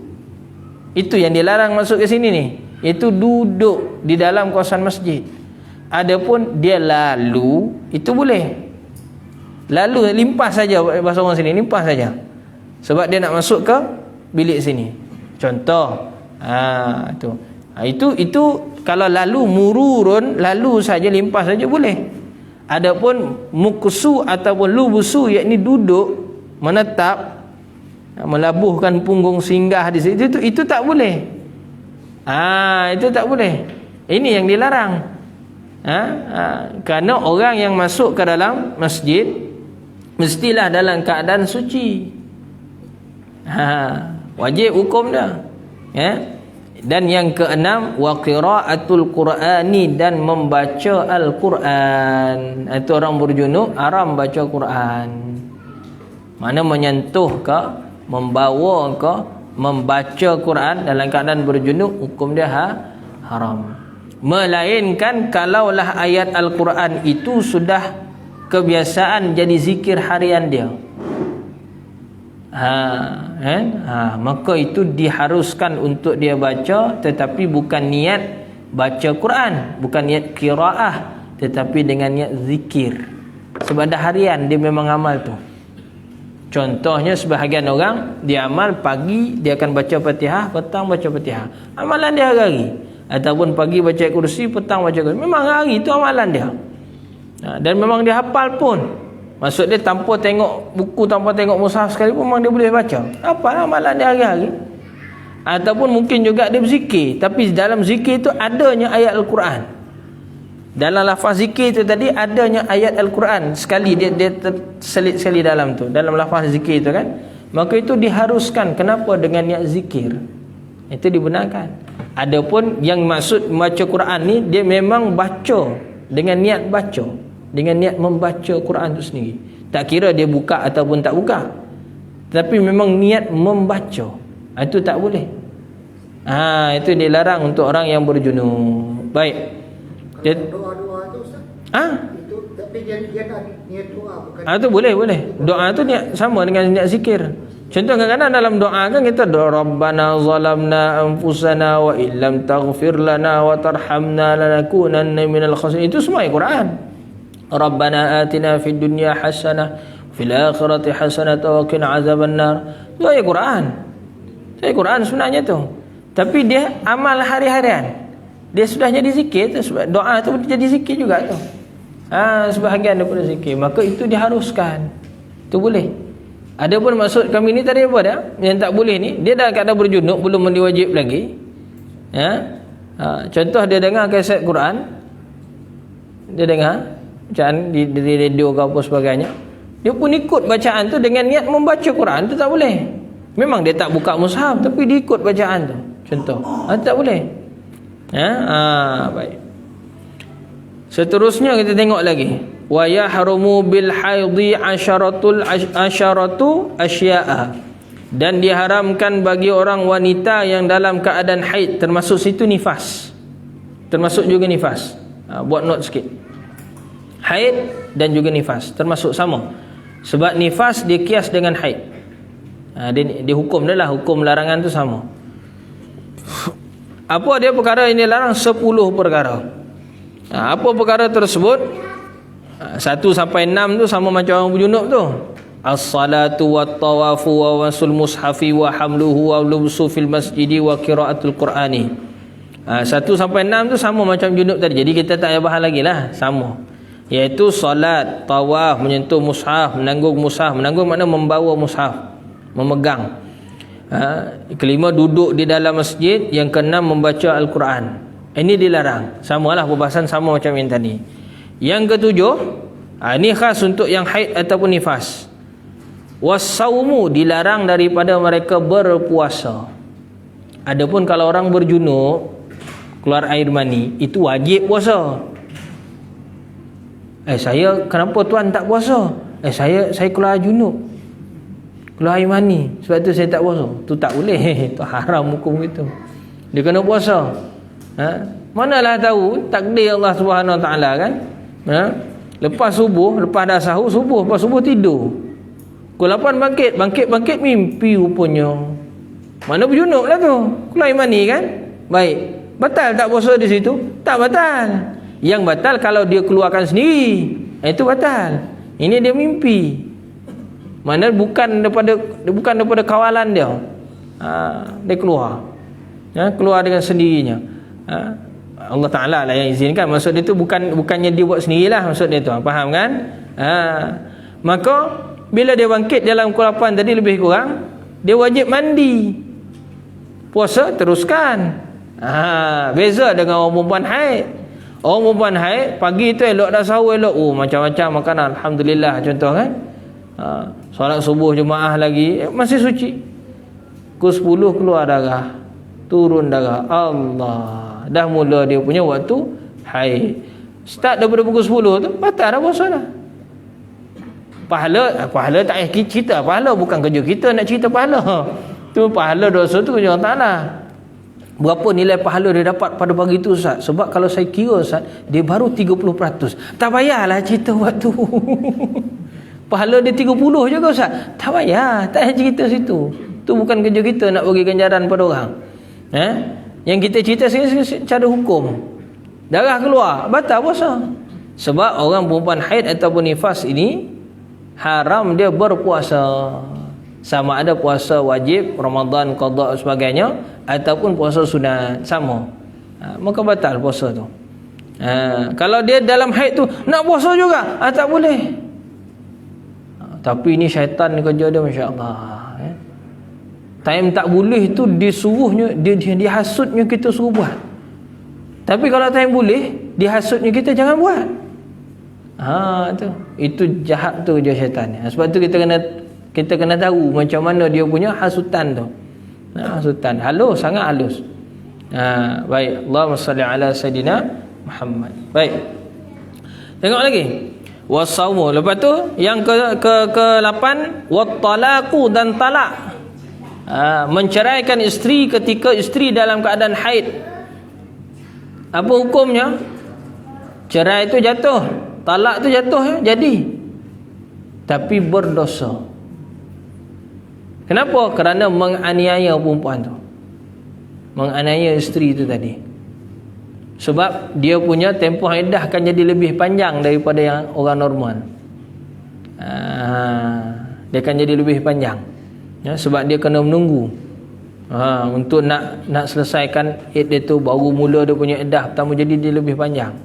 Itu yang dilarang masuk ke sini ni. Itu duduk di dalam kawasan masjid. Adapun dia lalu, itu boleh. Lalu limpas saja, bahasa orang sini, limpas saja. Sebab dia nak masuk ke bilik sini. Contoh, itu kalau lalu mururun, lalu saja, limpas saja boleh. Adapun muksu ataupun lubusu, yakni duduk, menetap, melabuhkan punggung singgah di situ, itu tak boleh. Itu tak boleh. Ini yang dilarang. Kerana orang yang masuk ke dalam masjid mestilah dalam keadaan suci. Wajib hukum dah. Dan yang keenam, wa qiraatul qur'ani, dan membaca al-Quran. Itu orang berjunub haram baca Quran. Mana menyentuh ke, membawa ke, membaca Quran dalam keadaan berjunub, hukum dia haram. Melainkan kalaulah ayat al-Quran itu sudah kebiasaan jadi zikir harian dia, maka itu diharuskan untuk dia baca, tetapi bukan niat baca Quran, bukan niat qiraah, tetapi dengan niat zikir. Sebab dah harian dia memang amal tu. Contohnya sebahagian orang, dia amal pagi dia akan baca Fatihah, petang baca Fatihah. Amalan dia hari-hari. Ataupun pagi baca kursi, petang baca kursi. Memang hari itu amalan dia. Dan memang dia hafal pun. Maksud dia tanpa tengok buku, tanpa tengok mushaf sekalipun, memang dia boleh baca. Apa amalan dia hari-hari. Ataupun mungkin juga dia berzikir, tapi dalam zikir itu adanya ayat Al-Quran. Dalam lafaz zikir itu tadi adanya ayat Al-Quran sekali, dia terselit sekali dalam tu, dalam lafaz zikir itu kan. Maka itu diharuskan. Kenapa? Dengan niat zikir. Itu dibenarkan. Adapun yang maksud membaca Quran ni, dia memang baca dengan niat baca, dengan niat membaca Quran itu sendiri. Tak kira dia buka ataupun tak buka, tapi memang niat membaca. Itu tak boleh. Itu dilarang untuk orang yang berjunub. Baik. Doa-doa tu Ustaz. Itu tapi dia nak niat doa bukan. Itu boleh. Doa tu niat sama dengan niat zikir. Contoh kadang-kadang dalam doa kan kita doa Rabbana zalamna anfusana wa illam taghfir lana wa tarhamna lanakunanna minal khasirin. Itu semua Al-Quran. Rabbana atina fid dunya hasanah fil akhirati hasanah wa qina azabannar. Itu Al-Quran. Itu Al-Quran sebenarnya tu. Tapi dia amal hari-harian. Dia sudah jadi zikir tu, sebab doa tu jadi zikir juga tu. Sebahagian daripada zikir. Maka itu diharuskan. Itu boleh. Adapun maksud kami ni tadi apa dah? Yang tak boleh ni, dia dah keadaan berjunub, belum diwajib lagi. Contoh dia dengar kaset Quran, dia dengar bacaan di radio ke apa sebagainya, dia pun ikut bacaan tu dengan niat membaca Quran, tu tak boleh. Memang dia tak buka mushaf, tapi dia ikut bacaan tu. Contoh, tak boleh. Baik. Seterusnya kita tengok lagi. Wa yahrumu bil haidhi asyaratu asya'a, dan diharamkan bagi orang wanita yang dalam keadaan haid, termasuk situ nifas, termasuk juga nifas. Buat note sikit, haid dan juga nifas termasuk sama, sebab nifas dia kias dengan haid. Dia hukum dia lah, hukum larangan tu sama. Apa dia perkara ini larang? 10 perkara. Apa perkara tersebut? 1 sampai 6 tu sama macam orang berjunub tu. As-salatu wat-tawafu wa wasul mushafi wa hamluhu wa lubsu fil masjidi wa qiraatul qur'ani. 1 sampai 6 tu sama macam junub tadi. Jadi kita tak payah bahas lagi lah, sama. Iaitu salat, tawaf, menyentuh mushaf, menanggung mushaf. Menanggung makna membawa mushaf, memegang. Kelima, duduk di dalam masjid. Yang keenam, membaca Al-Quran. Ini dilarang. Samalah perbahasan sama macam yang tadi. Yang ketujuh, ini khas untuk yang haid ataupun nifas. Was-saumu, dilarang daripada mereka berpuasa. Adapun kalau orang berjunub, keluar air mani, itu wajib puasa. Saya kenapa tuan tak puasa? Saya keluar junub. keluar air mani, sebab tu saya tak puasa. Tu tak boleh. Tu haram hukum gitu. Dia kena puasa. Manalah tahu takdir Allah Subhanahu Wa Taala kan. Lepas subuh, lepas dah sahur subuh, lepas subuh tidur. Pukul 8 bangkit mimpi rupanya. Mana berjunuk lah tu. Keluar air mani kan. Baik. Batal tak puasa di situ? Tak batal. Yang batal kalau dia keluarkan sendiri. Itu batal. Ini dia mimpi. Mana bukan daripada kawalan dia. Dia keluar. Keluar dengan sendirinya. Allah Ta'ala lah yang izinkan. Maksud dia tu bukannya dia buat sendirilah. Maksud dia tu. Faham kan? Maka bila dia bangkit dalam pukul 8 tadi lebih kurang, dia wajib mandi. Puasa teruskan. Beza dengan orang perempuan haid. Orang perempuan haid pagi tu elok dah sahur elok. Macam-macam makanan. Alhamdulillah contoh kan. Solat subuh jemaah lagi masih suci. Pukul 10 keluar darah. Turun darah. Allah. Dah mula dia punya waktu haid. Start daripada pukul 10 tu batal dah puasa dah. Pahala tak payah cerita. Pahala bukan kerja kita nak cerita pahala. Tu pahala dosa tu kerja Allah Ta'ala. Berapa nilai pahala dia dapat pada pagi tu Ustaz? Sebab kalau saya kira Ustaz, dia baru 30%. Tak payahlah cerita waktu. Pahala dia 30 juga Ustaz. Tak payah. Tak payah cerita situ. Tu bukan kerja kita nak bagi ganjaran pada orang. Yang kita cerita secara hukum. Darah keluar, batal puasa. Sebab orang perempuan haid ataupun nifas ini haram dia berpuasa. Sama ada puasa wajib, Ramadan, qada sebagainya, ataupun puasa sunat, sama. Maka batal puasa tu. Kalau dia dalam haid tu nak puasa juga, tak boleh. Tapi ini syaitan kerja dia, masya-Allah. Time tak boleh tu disuruhnya, dihasutnya kita suruh buat. Tapi kalau time boleh, dihasutnya kita jangan buat. Itu jahat tu je syaitan. Sebab tu kita kena tahu macam mana dia punya hasutan tu. Hasutan halus, sangat halus. Baik, Allahumma salli ala sayidina Muhammad. Baik. Tengok lagi. Wasaumu. Lepas tu yang ke-8 wat-talaqu dan talak. Menceraikan isteri ketika isteri dalam keadaan haid. Apa hukumnya? Cerai itu jatuh, talak itu jatuh jadi. Tapi berdosa. Kenapa? Kerana menganiaya perempuan tu. Menganiaya isteri itu tadi. Sebab dia punya tempoh iddah akan jadi lebih panjang daripada yang orang normal. Dia akan jadi lebih panjang. Sebab dia kena menunggu untuk nak selesaikan id dia tu, baru mula dia punya iddah pertama, jadi dia lebih panjang.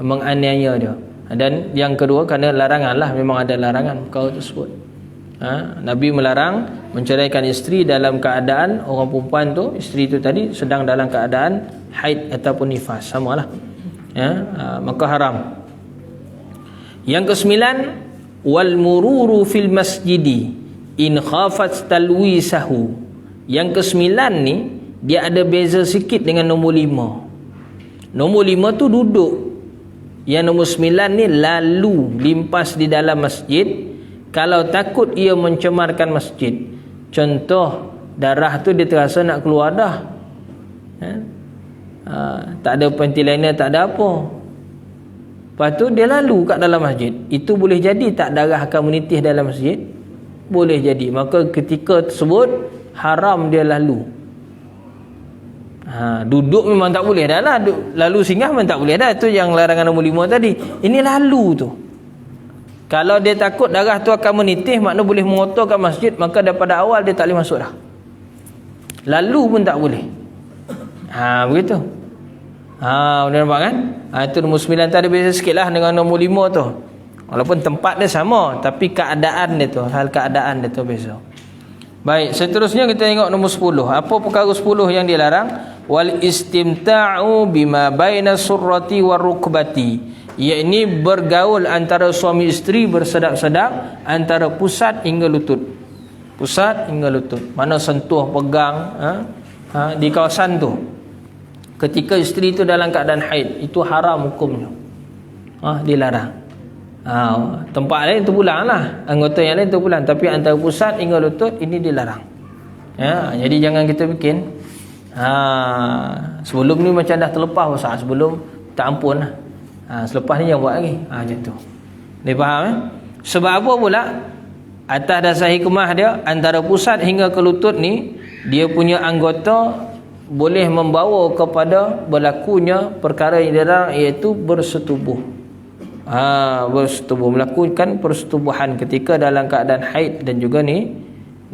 Menganiaya dia. Dan yang kedua kerana larangan lah, memang ada larangan perkara tersebut. Nabi melarang menceraikan isteri dalam keadaan orang perempuan tu, isteri tu tadi sedang dalam keadaan haid ataupun nifas, samalah. Maka haram. Yang ke-9 wal mururu fil masjidi in khafat talwisahu. Yang ke-9 ni dia ada beza sikit dengan nombor 5. Nombor 5 tu duduk. Yang nombor 9 ni lalu, limpas di dalam masjid. Kalau takut ia mencemarkan masjid. Contoh, darah tu dia terasa nak keluar dah. Tak ada panty liner, tak ada apa. Lepas tu dia lalu kat dalam masjid. Itu boleh jadi tak darah akan menitis dalam masjid? Boleh jadi. Maka ketika tersebut haram dia lalu. Duduk memang tak boleh dah lah. Lalu singgah memang tak boleh dah. Itu yang larangan nombor 5 tadi. Ini lalu tu. Kalau dia takut darah tu akan menitis, makna boleh mengotorkan masjid, maka daripada awal dia tak boleh masuk dah. Lalu pun tak boleh. Begitu. Boleh nampak kan? Itu nombor 9 tadi beza sikit lah dengan nombor 5 tu. Walaupun tempat dia sama, tapi keadaan dia tu, hal keadaan dia tu beza. Baik, seterusnya kita tengok nombor 10. Apa perkara 10 yang dilarang? Wal istimta'u bima baina surrati war rukbati. Iaitu bergaul antara suami isteri bersedap-sedap antara pusat hingga lutut. Pusat hingga lutut. Mana sentuh, pegang di kawasan tu. Ketika isteri itu dalam keadaan haid, itu haram hukumnya. Dilarang. Tempat lain terpulang lah, anggota yang lain terpulang, tapi antara pusat hingga lutut ini dilarang. Jadi jangan kita bikin sebelum ni macam dah terlepas Ustaz, sebelum tak ampun lah. Selepas ni jangan buat lagi. Macam tu. Dia faham Sebab apa pula? Atas dasar hikmah dia, antara pusat hingga ke lutut ni, dia punya anggota boleh membawa kepada berlakunya perkara yang dilarang, iaitu bersetubuh. Bersetubuh, melakukan persetubuhan ketika dalam keadaan haid dan juga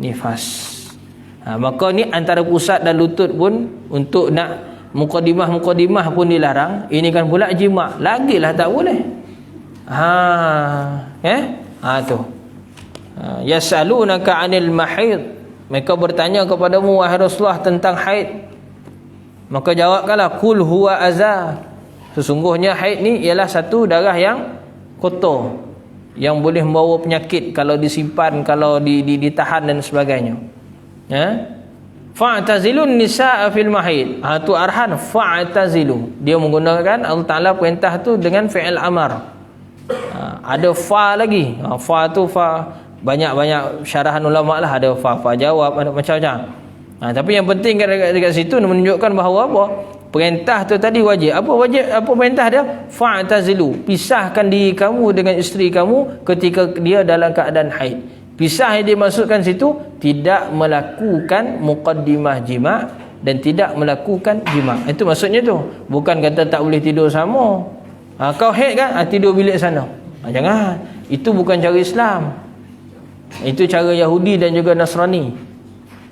nifas. Maka ni antara pusat dan lutut pun untuk nak mukadimah pun dilarang. Ini kan pula jima', lagilah tak boleh. Tu. Yas'alunaka 'anil mahid. Mereka bertanya kepadamu wahai Rasulullah tentang haid. Maka jawabkanlah, kul huwa azza. Sesungguhnya haid ni ialah satu darah yang kotor, yang boleh membawa penyakit kalau disimpan, kalau ditahan dan sebagainya. Fa'tazilun nisaa fil mahid. Tu arhan fa'tazilu. Dia menggunakan, Allah Taala perintah tu dengan fi'il amar. Ada fa lagi. Fa tu banyak syarahan ulama lah, ada fa jawab, ada macam-macam. Tapi yang penting dekat situ menunjukkan bahawa apa? Perintah tu tadi wajib. Apa perintah dia? Fa'tazilu. Pisahkan diri kamu dengan isteri kamu ketika dia dalam keadaan haid. Pisah yang dimaksudkan situ, tidak melakukan muqaddimah jima' dan tidak melakukan jima'. Itu maksudnya tu. Bukan kata tak boleh tidur sama. Kau haid kan? Tidur bilik sana. Jangan. Itu bukan cara Islam. Itu cara Yahudi dan juga Nasrani.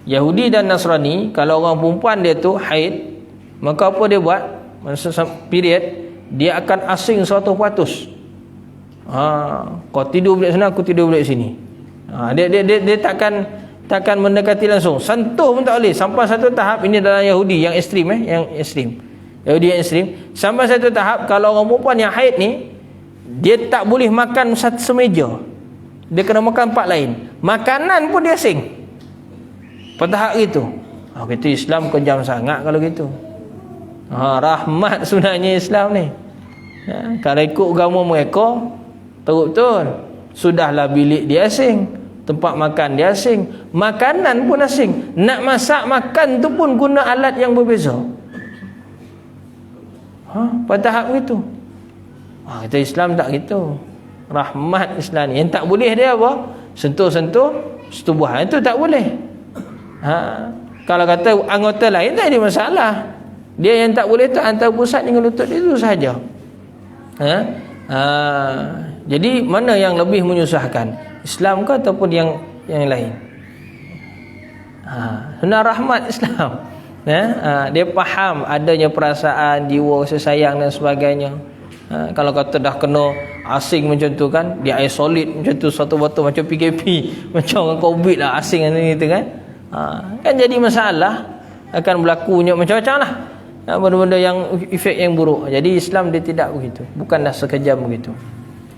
Yahudi dan Nasrani, kalau orang perempuan dia tu haid, maka apa dia buat? Masa period, dia akan asing 100%. Kau tidur bilik sana, aku tidur bilik sini. Dia takkan mendekati langsung. Sentuh pun tak boleh. Sampai satu tahap, ini dalam Yahudi yang ekstrim, Yahudi yang ekstrim. Sampai satu tahap, kalau orang perempuan yang haid ni, dia tak boleh makan satu semeja. Dia kena makan tempat lain. Makanan pun dia asing. Pada tahap itu. Kita Islam kejam sangat kalau gitu. Rahmat sebenarnya Islam ni. Kalau ikut agama mereka, betul-betul. Sudahlah bilik dia asing, tempat makan dia asing, makanan pun asing. Nak masak makan tu pun guna alat yang berbeza. Pada tahap itu. Kita Islam tak gitu. Rahmat Islam ni. Yang tak boleh dia apa? Sentuh-sentuh setubuhan, itu tak boleh. Kalau kata anggota lain tak ada masalah. Dia yang tak boleh tu antara pusat dengan lutut itu sahaja. Jadi mana yang lebih menyusahkan, Islam ke ataupun yang lain? Sunnah rahmat Islam. Dia faham adanya perasaan jiwa rasa sayang dan sebagainya. Kalau kata dah kena asing macam tu kan, dia isolate macam tu satu waktu, macam PKP, macam orang COVID lah, asing ni tu kan. Kan jadi masalah, akan berlakunya macam-macam lah. Benda-benda yang efek yang buruk. Jadi Islam dia tidak begitu, bukanlah sekejam begitu.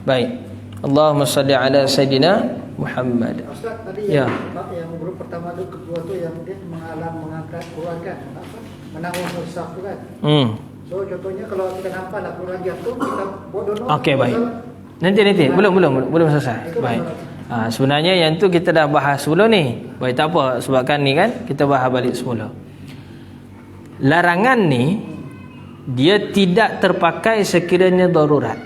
Baik. Allahumma salli ala Sayyidina Muhammad. Ustaz, tadi yang grup pertama tu, kedua tu yang dia mengangkat Quran kan, menanggung mushaf tu kan. So contohnya kalau kita nampak lah Quran jatuh, kita bodoh. Okey, baik. Nanti belum selesai. Baik. Sebenarnya yang tu kita dah bahas sebelum ni. Baik, tak apa, sebabkan ni kan kita bahas balik semula. Larangan ni dia tidak terpakai sekiranya darurat.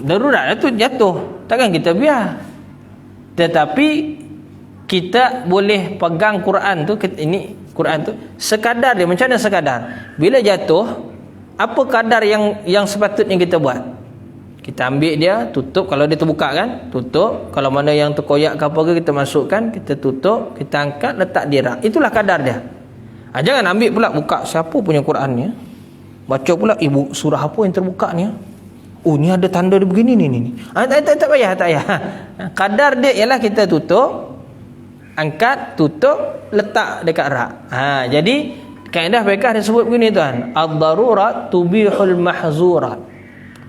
Darurat itu jatuh, takkan kita biar. Tetapi kita boleh pegang Quran tu, ini Quran tu sekadar dia. Macam mana sekadar? Bila jatuh, apa kadar yang sepatutnya kita buat? Kita ambil dia, tutup. Kalau dia terbuka kan, tutup. Kalau mana yang terkoyak ke apa ke, kita masukkan, kita tutup, kita angkat, letak di rak. Itulah kadar dia. Jangan ambil pula, buka siapa punya Quran ni, baca pula, ibu surah apa yang terbuka ni? Ni ada tanda dia begini ni. Tak payah. Kadar dia ialah kita tutup, angkat, tutup, letak dekat rak. Jadi kaedah fiqh dia sebut begini tuan, ad-darurat tubihul mahzurat.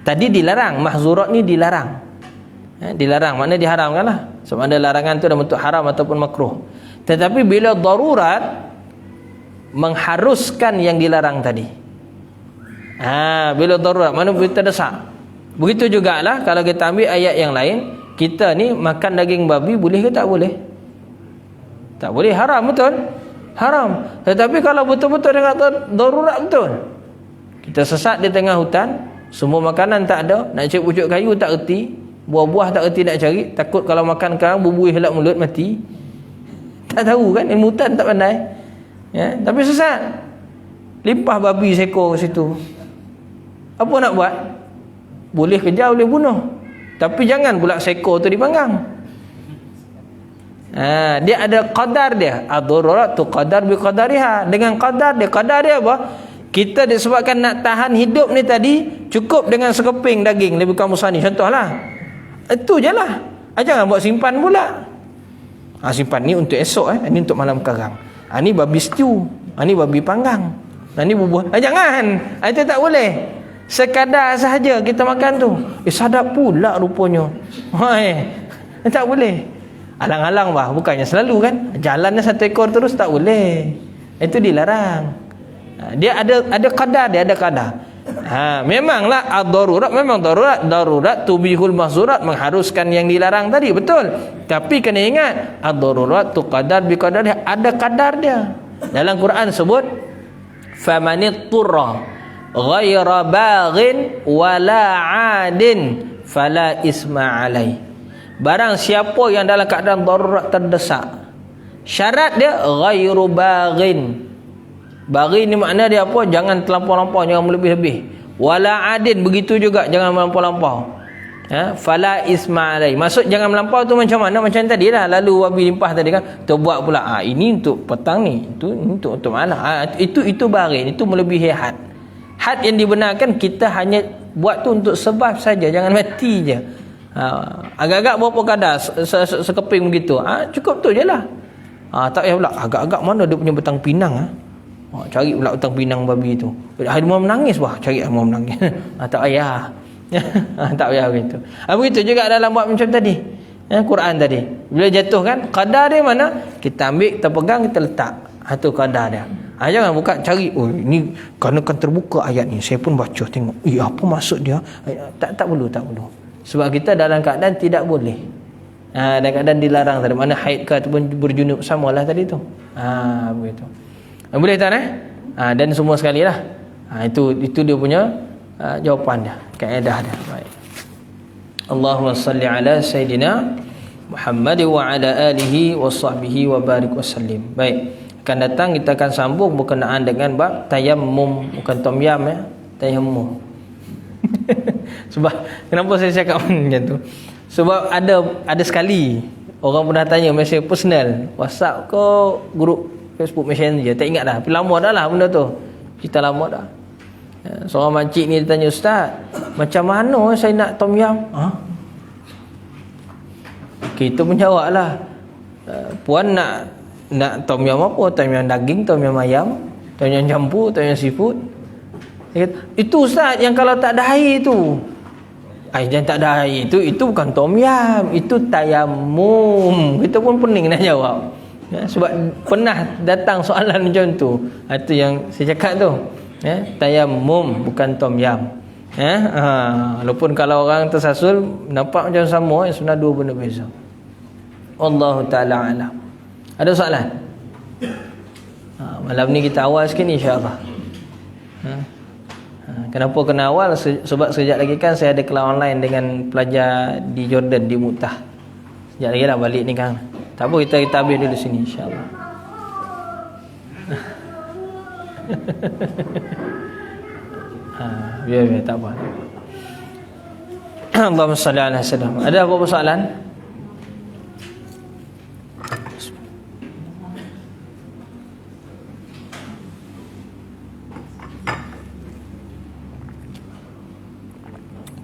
Tadi dilarang, mahzurat ni dilarang. Dilarang maknanya diharamkan lah. Sebab ada larangan tu dalam bentuk haram ataupun makruh. Tetapi bila darurat, mengharuskan yang dilarang tadi. Bila darurat, mana kita desak. Begitu jugalah kalau kita ambil ayat yang lain, kita ni makan daging babi boleh ke tak boleh? Tak boleh, haram, betul? Haram. Tetapi kalau betul-betul dengan darurat betul, kita sesat di tengah hutan, semua makanan tak ada, nak cari pucuk kayu tak erti, buah-buah tak erti nak cari, takut kalau makan sekarang bubuih helak mulut mati. Tak tahu kan, ilmu hutan tak pandai. Ya, tapi sesat. Limpah babi seekor ke situ. Apa nak buat? Boleh kejar, boleh bunuh. Tapi jangan pula seekor tu dipanggang. Dia ada qadar dia. Ad-darurat tu qadar bi qadariha. Dengan qadar dia. Qadar dia apa? Kita disebabkan nak tahan hidup ni tadi, cukup dengan sekeping daging lebih kurang besar ni. Contohlah. Itu je lah. Jangan buat simpan pula. Simpan ni untuk esok, ni untuk malam karang. Ni babi stew. Ni babi panggang. Ni bubuh. Jangan. Itu tak boleh. Sekadar sahaja kita makan tu. Sadap pula rupanya. Tak boleh. Alang-alang bah, bukannya selalu kan. Jalannya satu ekor terus tak boleh. Itu dilarang. Dia ada kadar, dia ada kadar. Memanglah ad-darurat, memang darurat tubihul mahzurat, mengharuskan yang dilarang tadi, betul. Tapi kena ingat, ad-darurat tu qadar bi qadar, ada kadar dia. Dalam Quran sebut famanitturra ghaira baghin wala 'adin fala isma alai. Barang siapa yang dalam keadaan darurat terdesak, syarat dia ghairu baghin. Baghin ni makna dia apa? Jangan terlampau-lampau, jangan melebih-lebih. Wala 'adin, begitu juga jangan melampau-lampau. Fala isma alai. Maksud jangan melampau tu macam mana? Macam tadi lah, lalu wabi limpah tadi kan, terbuat pula ini untuk petang ni, itu untuk malam. Itu baghin, itu melebihi had. Had yang dibenarkan kita hanya buat tu untuk sebab saja, jangan mati je. Agak-agak berapa kadar sekeping begitu, cukup tu je lah. Tak payah pula agak-agak mana dia punya betang pinang. Cari pula betang pinang babi tu, hari mau menangis bah, cari mau menangis. Tak payah. Tak payah begitu. Begitu juga dalam buat macam tadi, Quran tadi bila jatuh kan, kadar dia mana, kita ambil, kita pegang, kita letak. Itu kadar dia. Jangan buka cari, ini kerana kan terbuka ayat ni, saya pun baca tengok, apa maksud dia. Tak perlu. Sebab kita dalam keadaan tidak boleh, dalam keadaan dilarang tadi, mana haid ke ataupun berjunub, samalah tadi tu. Begitu. Boleh tak dan semua sekali lah. Itu dia punya jawapan dia, kaedah dia. Baik. Allahumma salli ala Sayyidina Muhammad wa ala alihi wa sahbihi wa barik wa sallim. Baik, akan datang kita akan sambung berkenaan dengan bab tayammum, bukan tom yam tayammum. Sebab kenapa saya cakap macam tu? Sebab ada sekali orang pernah tanya mesej personal, WhatsApp ke grup Facebook Messenger, tak ingat dah. Tapi lama dah lah benda tu. Kita lama dah. Seorang makcik ni dia tanya, "Ustaz, macam mana saya nak tom yam?" Kita pun jawab lah, "Puan nak tom yam apa? Tom yam daging, tom yam ayam, tom yam campur, tom yam seafood?" Dia kata, "Itu Ustaz yang kalau tak ada air tu." Yang tak ada air itu bukan tom yam, itu tayammum. Kita pun pening nak jawab. Sebab pernah datang soalan macam tu. Itu yang saya cakap tu. Tayammum bukan tom yam. Walaupun kalau orang tersasul nampak macam sama, sebenarnya dua benda beza. Wallahu ta'ala alam. Ada soalan? Malam ni kita awal sikit ni, insya-Allah. Kenapa kena awal? Sebab sekejap lagi kan saya ada kelas online dengan pelajar di Jordan, di Mu'tah. Sekejap lagi lah balik ni kan. Tak apa, kita habis dulu sini, insya-Allah. Biar tak apa. Allahumma salli ala sayyidina. Ada apa soalan?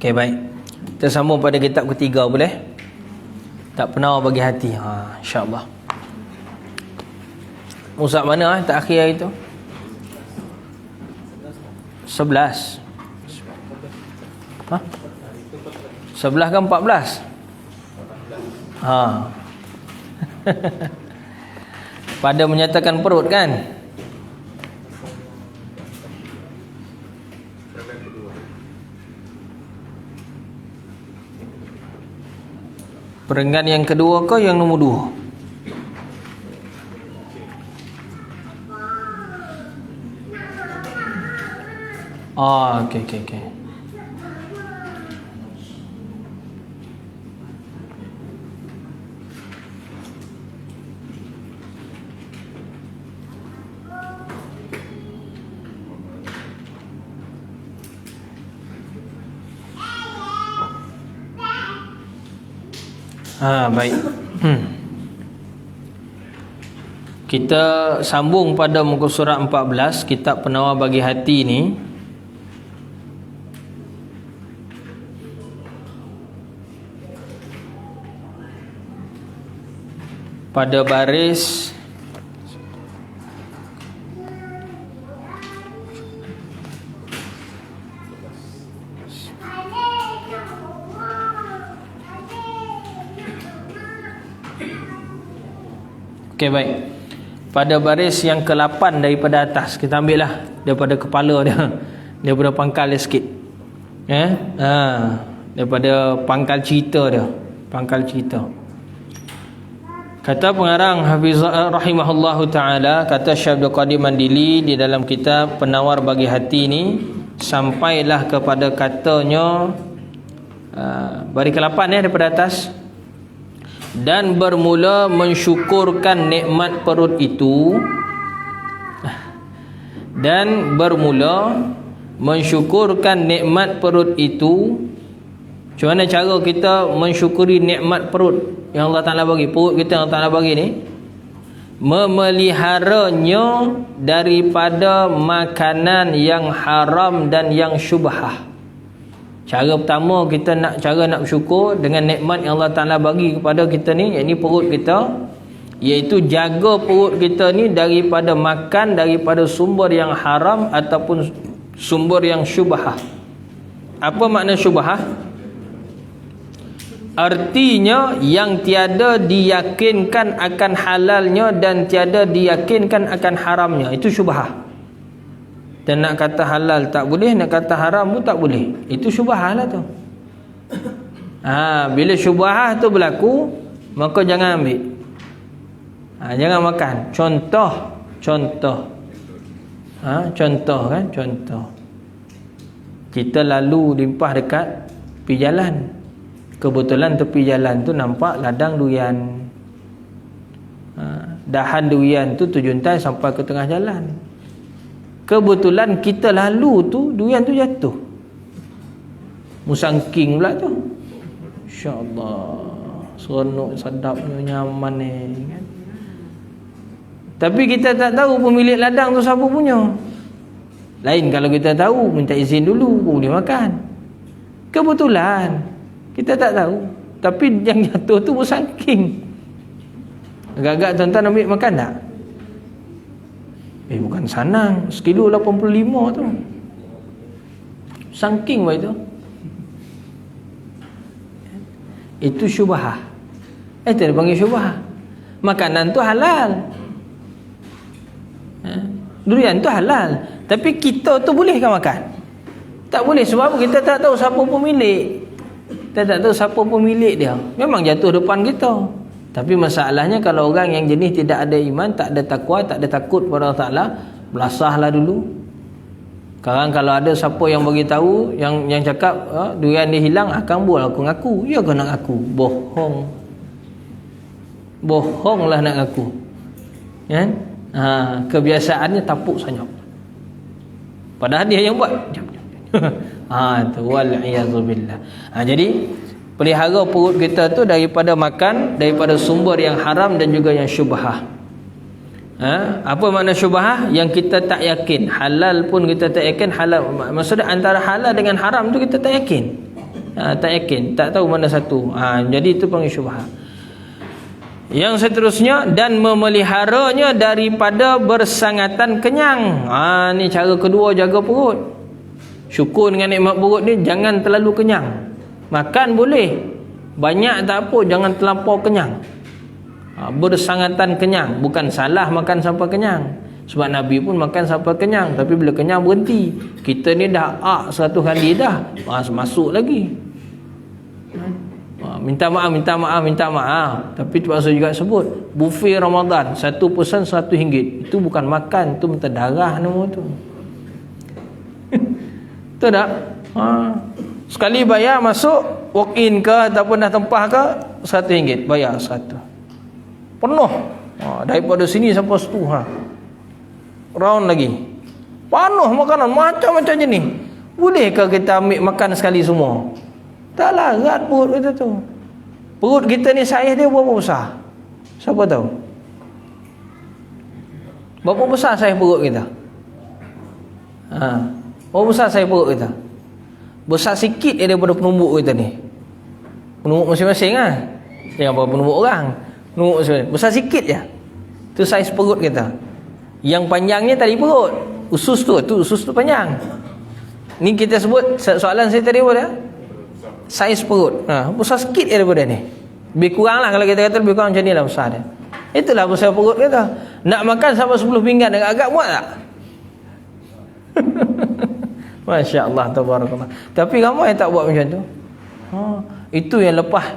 Okey, baik. Kita sambung pada kitab ketiga, boleh? Tak pernah bagi hati. InsyaAllah. Musab mana tak akhir hari tu? 11. 11 kan 14? Pada menyatakan perut kan? Perenggan yang kedua ke yang nombor 2? Oh, okey. Baik. Kita sambung pada muka surat 14, kitab Penawar Bagi Hati ni. Pada baris okey, baik. Pada baris yang ke-8 daripada atas, kita ambil lah daripada kepala dia, daripada pangkal dia sikit. Daripada pangkal cerita dia, pangkal cerita. Kata pengarang Hafiz rahimahullahu taala, kata Syekh Abdul Qadir Mandili di dalam kitab Penawar Bagi Hati ni, sampailah kepada katanya baris ke-8 daripada atas. Dan bermula mensyukurkan nikmat perut itu, dan bermula mensyukurkan nikmat perut itu. Macam mana cara kita mensyukuri nikmat perut yang Allah Ta'ala bagi? Perut kita yang Allah Ta'ala bagi ni, memeliharanya daripada makanan yang haram dan yang syubhah. Cara pertama kita nak bersyukur dengan nikmat yang Allah Ta'ala bagi kepada kita ni, iaitu perut kita, iaitu jaga perut kita ni daripada makan daripada sumber yang haram ataupun sumber yang syubhah. Apa makna syubhah? Artinya yang tiada diyakinkan akan halalnya dan tiada diyakinkan akan haramnya, itu syubhah. Dan nak kata halal tak boleh, nak kata haram pun tak boleh, itu syubhah lah tu. Bila syubhah tu berlaku, maka jangan ambil, jangan makan. Contoh kita lalu limpah dekat tepi jalan, kebetulan tepi jalan tu nampak ladang durian. Dahan durian tu juntai sampai ke tengah jalan. Kebetulan kita lalu tu, durian tu jatuh, musangking pula tu. InsyaAllah, seronok, sedapnya, nyaman ni kan? Tapi kita tak tahu pemilik ladang tu siapa punya. Lain kalau kita tahu, minta izin dulu, boleh makan. Kebetulan kita tak tahu, tapi yang jatuh tu musangking. Agak-agak tuan-tuan ambil makan tak? Bukan sanang, sekilo 85 tu. Sangking apa itu? Itu syubhah. Itu dipanggil syubhah. Makanan tu halal, durian tu halal, tapi kita tu bolehkah makan? Tak boleh. Sebab kita tak tahu siapa pemilik. Kita tak tahu siapa pemilik dia. Memang jatuh depan kita. Tapi masalahnya kalau orang yang jenis tidak ada iman, tak ada takwa, tak ada takut kepada Allah Ta'ala, belasahlah dulu. Sekarang kalau ada siapa yang bagi tahu, yang cakap durian dia hilang, akan buat aku ngaku. Ya ke nak ngaku? Bohonglah nak ngaku. Kan? Kebiasaannya tapuk senyap. Padahal dia yang buat. Wal-iyazubillah. Jadi pelihara perut kita tu daripada makan daripada sumber yang haram dan juga yang syubhah. Apa makna syubhah? Yang kita tak yakin. Halal pun kita tak yakin. Halal, maksudnya antara halal dengan haram tu kita tak yakin. Tak yakin, tak tahu mana satu. Jadi itu panggil syubhah. Yang seterusnya, dan memeliharanya daripada bersangatan kenyang. Ni cara kedua jaga perut. Syukur dengan nikmat perut ni, jangan terlalu kenyang. Makan boleh, banyak tak apa, jangan terlampau kenyang. Bersangatan kenyang. Bukan salah makan sampai kenyang, sebab Nabi pun makan sampai kenyang, tapi bila kenyang berhenti. Kita ni dah 100 kali dah, masuk lagi. minta maaf. Tapi terpaksa juga sebut buffet Ramadan, satu person RM100. Itu bukan makan, itu minta darah nama tu. Betul tak? Sekali bayar masuk, walk in ke ataupun dah tempah ke, RM100, bayar 100. Penuh. Daripada sini sampai situ, round lagi. Penuh makanan macam-macam jenis. Bolehkah kita ambil makan sekali semua? Tak larat perut kita tu. Perut kita ni saiz dia berapa besar? Siapa tahu? Berapa besar saiz perut kita? Berapa besar saiz perut kita? Besar sikit daripada penumbuk kita ni. Penumbuk masing-masing Jangan apa penumbuk orang. Penumbuk masing-masing. Besar sikit je. Tu saiz perut kita. Yang panjangnya tadi perut. Usus tu panjang. Ni kita sebut, soalan saya tadi apa dia? Saiz perut. Besar sikit daripada ni. Lebih kurang lah, kalau kita kata lebih kurang macam ni lah besar dia. Itulah besar perut kita. Nak makan sampai 10 pinggan agak muat tak? Masya Allah, tabarakallah. Tapi ramai yang tak buat macam tu. Itu yang lepas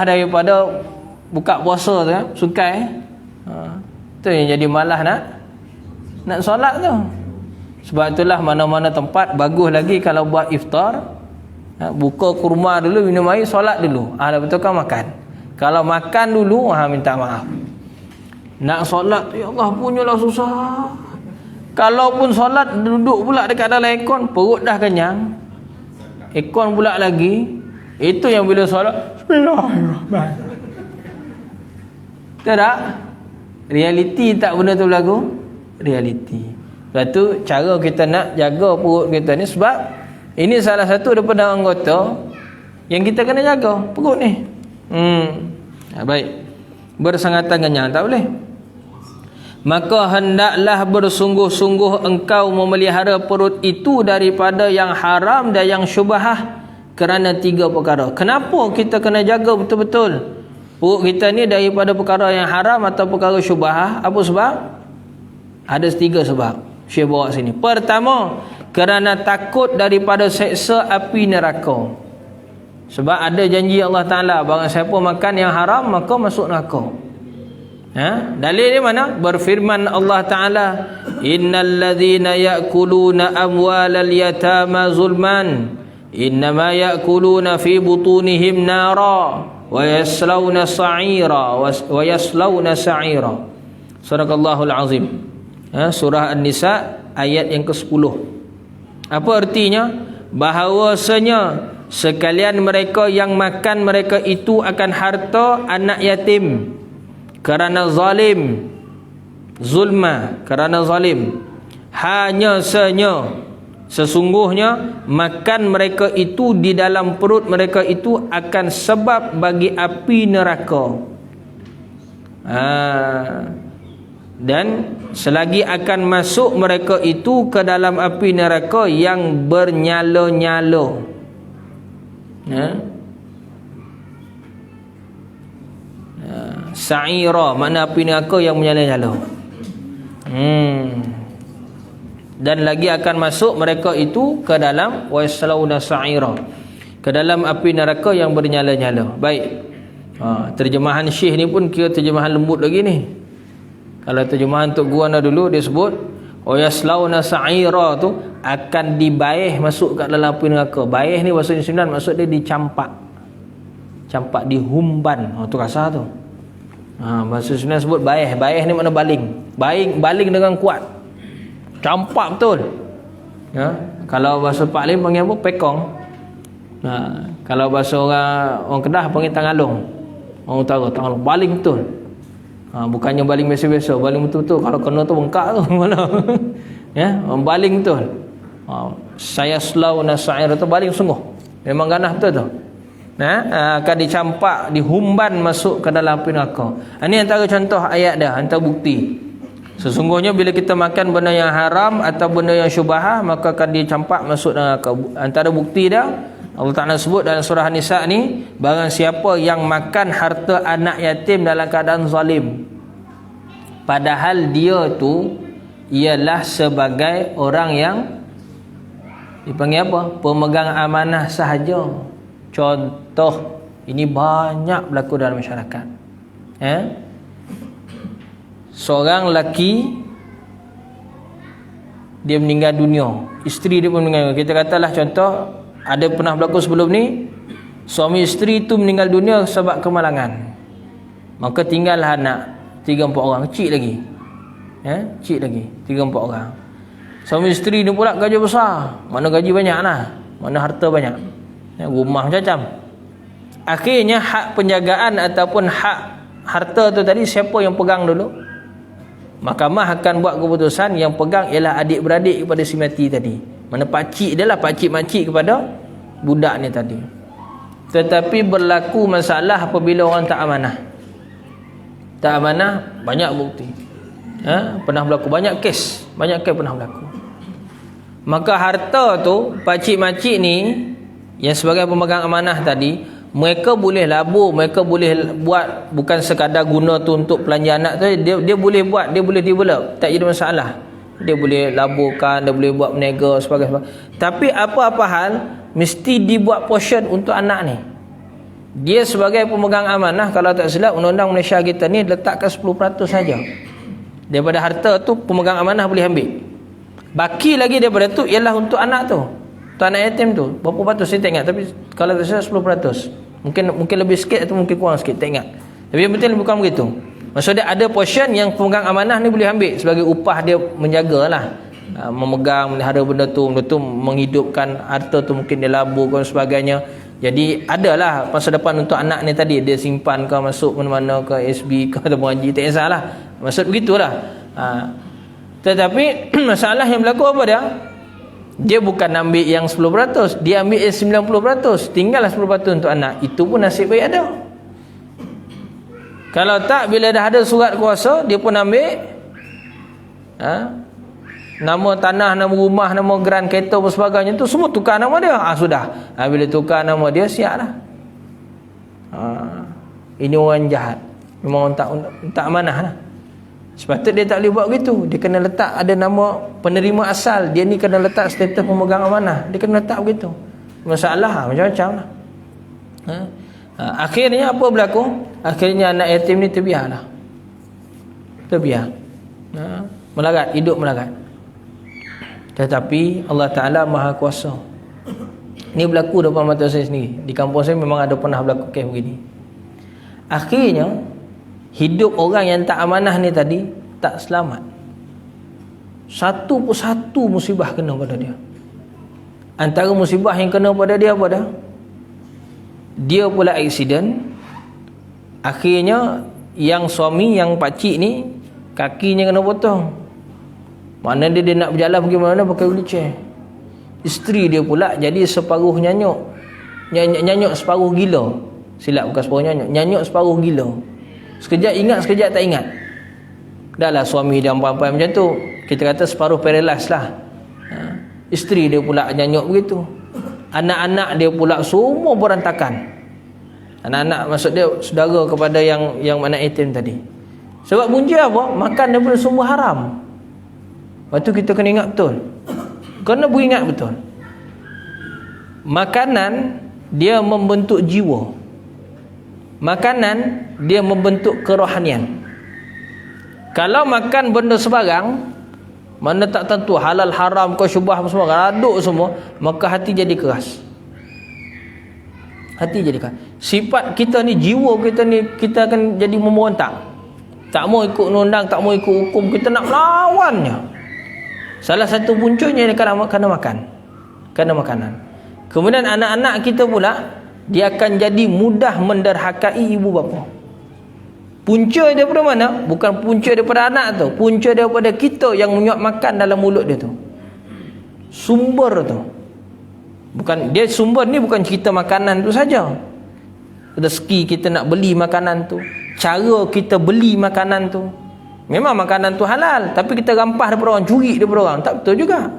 daripada buka puasa tu, sukai. Itu yang jadi malas nak solat tu. Sebab itulah mana-mana tempat bagus lagi kalau buat iftar, buka kurma dulu, minum air, solat dulu. Lepas tu kan makan. Kalau makan dulu, minta maaf. Nak solat, ya Allah punyalah susah. Kalaupun solat duduk pula dekat dalam aircon, perut dah kenyang, aircon pula lagi. Itu yang bila solat, Bismillahirrahmanirrahim. Tak? Realiti tak benda tu berlaku? Realiti. Lepas tu cara kita nak jaga perut kita ni, sebab ini salah satu daripada anggota yang kita kena jaga, perut ni. Baik. Bersangatan kenyang tak boleh. Maka hendaklah bersungguh-sungguh engkau memelihara perut itu daripada yang haram dan yang syubhah, kerana 3 perkara. Kenapa kita kena jaga betul-betul perut kita ni daripada perkara yang haram atau perkara syubhah? Apa sebab? Ada 3 sebab. Syekh bawa sini. Pertama, kerana takut daripada seksa api neraka. Sebab ada janji Allah Ta'ala, barang siapa makan yang haram maka masuk neraka. Dalil di mana? Berfirman Allah Ta'ala, innal ladzina ya'kuluna amwalal yatama zulman innama ya'kuluna fi butunihim nara wa yaslawna sa'ira. Sadaqallahul azim. Surah An-Nisa ayat yang ke-10. Apa artinya? Bahawasanya sekalian mereka yang makan mereka itu akan harta anak yatim kerana zalim, zulma, kerana zalim. Hanya sesungguhnya makan mereka itu di dalam perut mereka itu akan sebab bagi api neraka. Dan selagi akan masuk mereka itu ke dalam api neraka yang bernyala-nyala. Sa'ira, makna api neraka yang menyala-nyala. Dan lagi akan masuk mereka itu ke dalam waslawna sa'ira, ke dalam api neraka yang bernyala-nyala. Baik. Terjemahan Syekh ni pun kira terjemahan lembut lagi ni. Kalau terjemahan Tok Guana dulu dia sebut waslawna sa'ira tu akan dibaih masuk kat dalam api neraka. Baih ni bahasa Indonesia maksud dia dicampak. Campak, dihumban. Tu kasar tu. Bahasa Indonesia sebut baih. Baih ni makna baling. Baling dengan kuat. Campak betul. Kalau bahasa Pak Lim panggil apa? Pekong. Kalau bahasa orang Kedah panggil tangalong. Orang utara tangalong. Baling betul. Bukannya baling biasa-biasa, baling betul-betul. Kalau kena tu bengkak tu mana. Baling betul. Saya slawna sa'ir tu baling sungguh. Memang ganas betul tu. Akan dicampak, dihumban masuk ke dalam api neraka. Ini antara contoh ayat dah, antara bukti. Sesungguhnya bila kita makan benda yang haram atau benda yang syubhah, maka akan dicampak masuk neraka. Antara bukti dah Allah Ta'ala sebut dalam surah Nisa ni, barang siapa yang makan harta anak yatim dalam keadaan zalim, padahal dia tu ialah sebagai orang yang dipanggil apa? Pemegang amanah sahaja. Contoh, ini banyak berlaku dalam masyarakat. Seorang lelaki dia meninggal dunia, isteri dia pun meninggal dunia. Kita katalah contoh, ada pernah berlaku sebelum ni, suami isteri tu meninggal dunia sebab kemalangan. Maka tinggallah anak 3-4 orang, kecil lagi. Kecil lagi, 3-4 orang. Suami isteri ni pula gaji besar, mana gaji banyak lah, mana harta banyak, rumah macam-macam. Akhirnya hak penjagaan ataupun hak harta tu tadi siapa yang pegang dulu? Mahkamah akan buat keputusan yang pegang ialah adik-beradik kepada si mati tadi. Mana pakcik dia lah, pakcik-makcik kepada budak ni tadi. Tetapi berlaku masalah apabila orang tak amanah. Tak amanah, banyak bukti. Pernah berlaku, banyak kes pernah berlaku. Maka harta tu, pakcik-makcik ni yang sebagai pemegang amanah tadi, mereka boleh labur, mereka boleh buat, bukan sekadar guna tu untuk belanja anak tu, dia boleh buat, dia boleh develop, tak jadi masalah. Dia boleh laburkan, dia boleh buat menega sebagainya. Tapi apa-apa hal mesti dibuat portion untuk anak ni. Dia sebagai pemegang amanah, kalau tak silap undang-undang Malaysia kita ni letakkan 10% saja. Daripada harta tu pemegang amanah boleh ambil. Baki lagi daripada tu ialah untuk anak tu. Untuk anak yatim tu. Berapa peratus saya tak ingat, tapi kalau tak silap 10%. Mungkin lebih sikit atau mungkin kurang sikit, tak ingat. Tapi yang penting bukan begitu. Maksudnya ada portion yang pemegang amanah ni boleh ambil sebagai upah dia menjagalah, memegang, melihara benda tu menghidupkan harta tu, mungkin dia laburkan sebagainya. Jadi adalah masa depan untuk anak ni tadi, dia simpan ke masuk mana-mana ke SB ke atau mengaji, tak kisahlah. Maksud begitulah. Tetapi masalah yang berlaku apa dia? Dia bukan ambil yang 10%, dia ambil yang 90%, tinggallah 10% untuk anak. Itu pun nasib baik ada. Kalau tak, bila dah ada surat kuasa, dia pun ambil nama tanah, nama rumah, nama geran kereta dan sebagainya tu semua tukar nama dia. Sudah. Bila tukar nama dia, siap lah. Ini orang jahat. Memang orang tak amanah lah. Sepatutnya dia tak boleh buat begitu. Dia kena letak ada nama penerima asal. Dia ni kena letak status pemegang amanah. Dia kena letak begitu. Masalah macam-macam lah. Akhirnya apa berlaku? Akhirnya anak yatim ni terbiar lah. Terbiar. Melarat, hidup melarat. Tetapi Allah Ta'ala Maha Kuasa. Ini berlaku depan mata saya sendiri. Di kampung saya memang ada pernah berlaku kes begini. Akhirnya hidup orang yang tak amanah ni tadi tak selamat. Satu persatu musibah kena pada dia. Antara musibah yang kena pada dia apa dah? Dia pula aksiden. Akhirnya yang suami, yang pakcik ni, kakinya kena potong. Mana dia nak berjalan pergi mana pakai wheelchair. Isteri dia pula jadi separuh nyanyuk. Nyanyuk separuh gila. Silap, bukan separuh nyanyuk. Nyanyuk separuh gila. Sekejap ingat, sekejap tak ingat. Dah lah suami dia ampai-ampai macam tu, kita kata separuh paralyzed lah. Isteri dia pula nyanyuk begitu. Anak-anak dia pula semua berantakan. Anak-anak maksud dia saudara kepada yang anak yatim tadi. Sebab punca apa? Makan daripada sumber haram. Lepas tu kita kena ingat betul. Kena beringat betul. Makanan dia membentuk jiwa. Makanan dia membentuk kerohanian. Kalau makan benda sebarang, mana tak tentu halal haram ke syubhah semua, aduk semua, maka hati jadi keras. Hati jadi keras. Sifat kita ni, jiwa kita ni, kita akan jadi memberontak. Tak mau ikut undang, tak mau ikut hukum, kita nak melawannya. Salah satu puncanya kerana makan. Kerana makanan. Kemudian anak-anak kita pula, dia akan jadi mudah menderhakai ibu bapa. Punca daripada mana? Bukan punca daripada anak tu, punca daripada kita yang menyuap makan dalam mulut dia tu. Sumber tu. Bukan dia, sumber ni bukan cerita makanan tu saja. Rezeki kita nak beli makanan tu, cara kita beli makanan tu. Memang makanan tu halal, tapi kita rampah daripada orang, curi daripada orang, tak betul juga.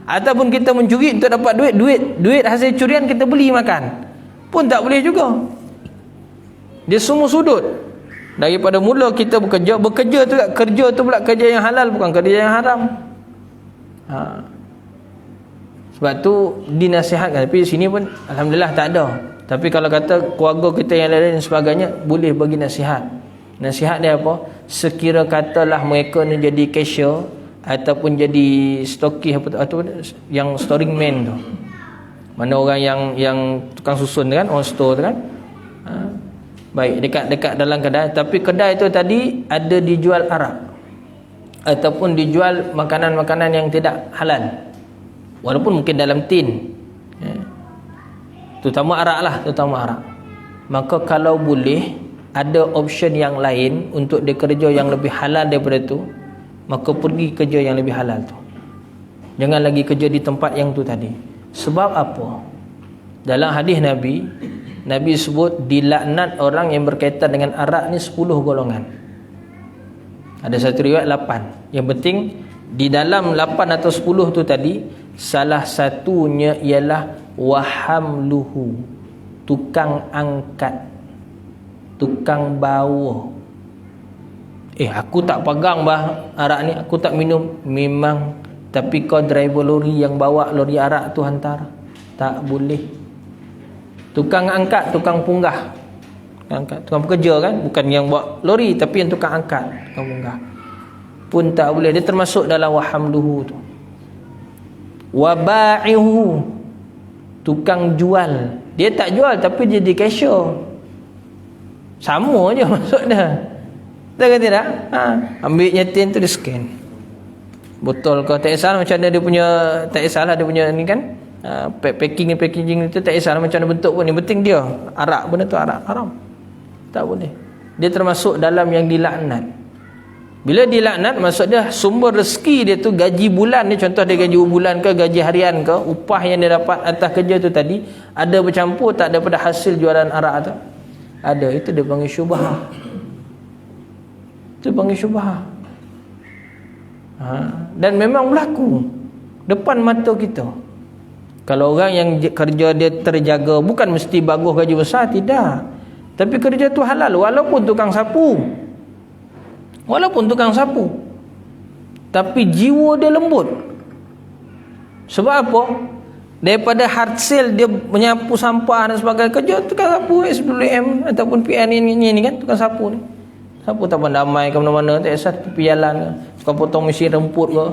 Ataupun kita mencuri untuk dapat duit hasil curian kita beli makan, pun tak boleh juga. Dia semua sudut. Daripada mula kita bekerja tu, kerja tu pula kerja yang halal, bukan kerja yang haram. Sebab tu dinasihatkan. Tapi sini pun alhamdulillah tak ada. Tapi kalau kata keluarga kita yang lain dan sebagainya, boleh bagi nasihat. Nasihat dia apa? Sekira katalah mereka ni jadi cashier ataupun jadi stoki atau yang storing man tu. Mana orang yang tukang susun kan, on store tu kan. Baik, dekat dalam kedai, tapi kedai tu tadi ada dijual arak ataupun dijual makanan-makanan yang tidak halal. Walaupun mungkin dalam tin. Terutama arak lah, terutama arak. Maka kalau boleh ada option yang lain untuk dia kerja yang lebih halal daripada tu, maka pergi kerja yang lebih halal tu. Jangan lagi kerja di tempat yang tu tadi. Sebab apa? Dalam hadis Nabi sebut dilaknat orang yang berkaitan dengan arak ni 10 golongan. Ada satu riwayat 8. Yang penting di dalam 8 atau 10 tu tadi, salah satunya ialah wahamluhu, tukang angkat, tukang bawa. Aku tak pegang arak ni, aku tak minum. Memang, tapi kau driver lori yang bawa lori arak tu hantar, tak boleh. Tukang angkat, tukang punggah, tukang pekerja kan, bukan yang bawa lori, tapi yang tukang angkat, tukang punggah pun tak boleh. Dia termasuk dalam wahamluhu tu. Waba'ihu, tukang jual. Dia tak jual tapi dia jadi cashier. Sama je maksud dia. Betul ke tidak? Ambil nyetin tu dia scan. Botol kau tak kisah macam mana dia punya, tak kisahlah dia punya ni kan. Packaging tu tak kisahlah macam mana bentuk pun. Yang penting dia arak, benda tu arak haram. Tak boleh. Dia termasuk dalam yang dilaknat. Bila dilaknat, maksud dia sumber rezeki dia tu gaji bulan dia, contoh dia gaji bulan ke gaji harian ke, upah yang dia dapat atas kerja tu tadi ada bercampur tak daripada hasil jualan arak tu? Ada. Itu dia panggil syubhah. Itu panggil syubhah. Dan memang berlaku depan mata kita. Kalau orang yang kerja dia terjaga, bukan mesti bagus gaji besar, tidak. Tapi kerja tu halal walaupun tukang sapu. Tapi jiwa dia lembut. Sebab apa? Daripada hard sale dia menyapu sampah dan sebagainya, kerja tukang sapu SWM ataupun PN ni kan, tukang sapu ni. Sapu tak pandamai ke mana-mana, tak kisah tepi jalan ke, tukang potong mesin rumput ke.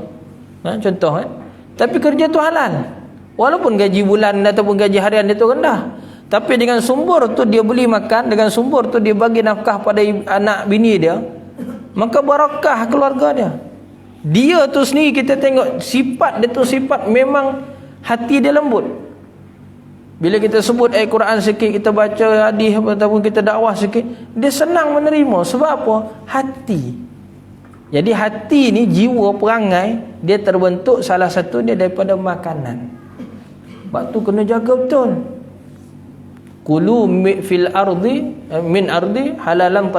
Contoh kan. Tapi kerja tu halal. Walaupun gaji bulan ataupun gaji harian dia tu rendah. Tapi dengan sumber tu dia beli makan, dengan sumber tu dia bagi nafkah pada anak bini dia, maka barakah keluarga dia. Dia tu sendiri kita tengok sifat dia tu, sifat memang hati dia lembut. Bila kita sebut ayat Quran sikit, kita baca hadis ataupun kita dakwah sikit, dia senang menerima. Sebab apa? Hati. Jadi hati ni, jiwa perangai dia terbentuk salah satu dia daripada makanan. Sebab tu kena jaga betul. Kulu fil ardi min ardi halalan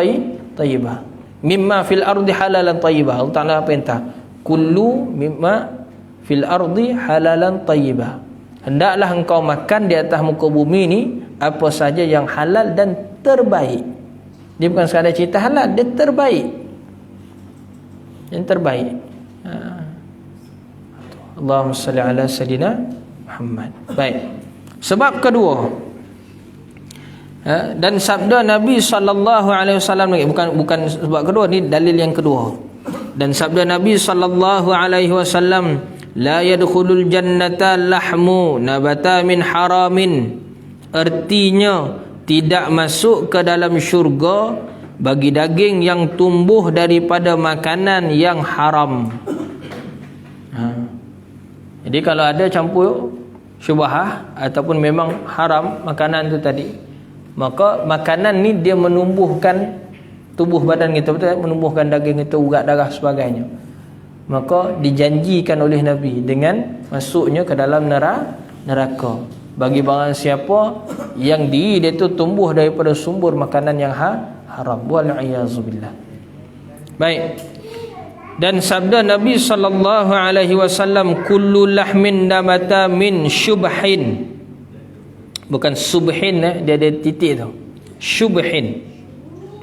tayyibah. Mimma fil ardi halalan tayyibah. Allah Ta'ala perintah, kullu mimma fil ardi halalan tayyibah. Hendaklah engkau makan di atas muka bumi ni apa saja yang halal dan terbaik. Dia bukan sekadar cerita halal, dia terbaik. Yang terbaik. Allahumma salli ala sayyidina Muhammad. Baik. Sebab kedua, dan sabda Nabi sallallahu alaihi wasallam lagi, bukan sebab kedua, ni dalil yang kedua. Dan sabda Nabi sallallahu alaihi wasallam, la yadkhulul jannata lahmu nabata min haramin. Artinya tidak masuk ke dalam syurga bagi daging yang tumbuh daripada makanan yang haram. Jadi kalau ada campur syubhah ataupun memang haram makanan tu tadi, maka makanan ni dia menumbuhkan tubuh badan kita, betul, menumbuhkan daging kita, urat darah sebagainya. Maka dijanjikan oleh Nabi dengan masuknya ke dalam neraka bagi barang siapa yang diri dia tu tumbuh daripada sumber makanan yang haram. Wal-iyazubillah. Baik. Dan sabda Nabi sallallahu alaihi wasallam, kullu lahmin nabata min syubhin. Bukan subhin, dia ada titik tu. Syubhin.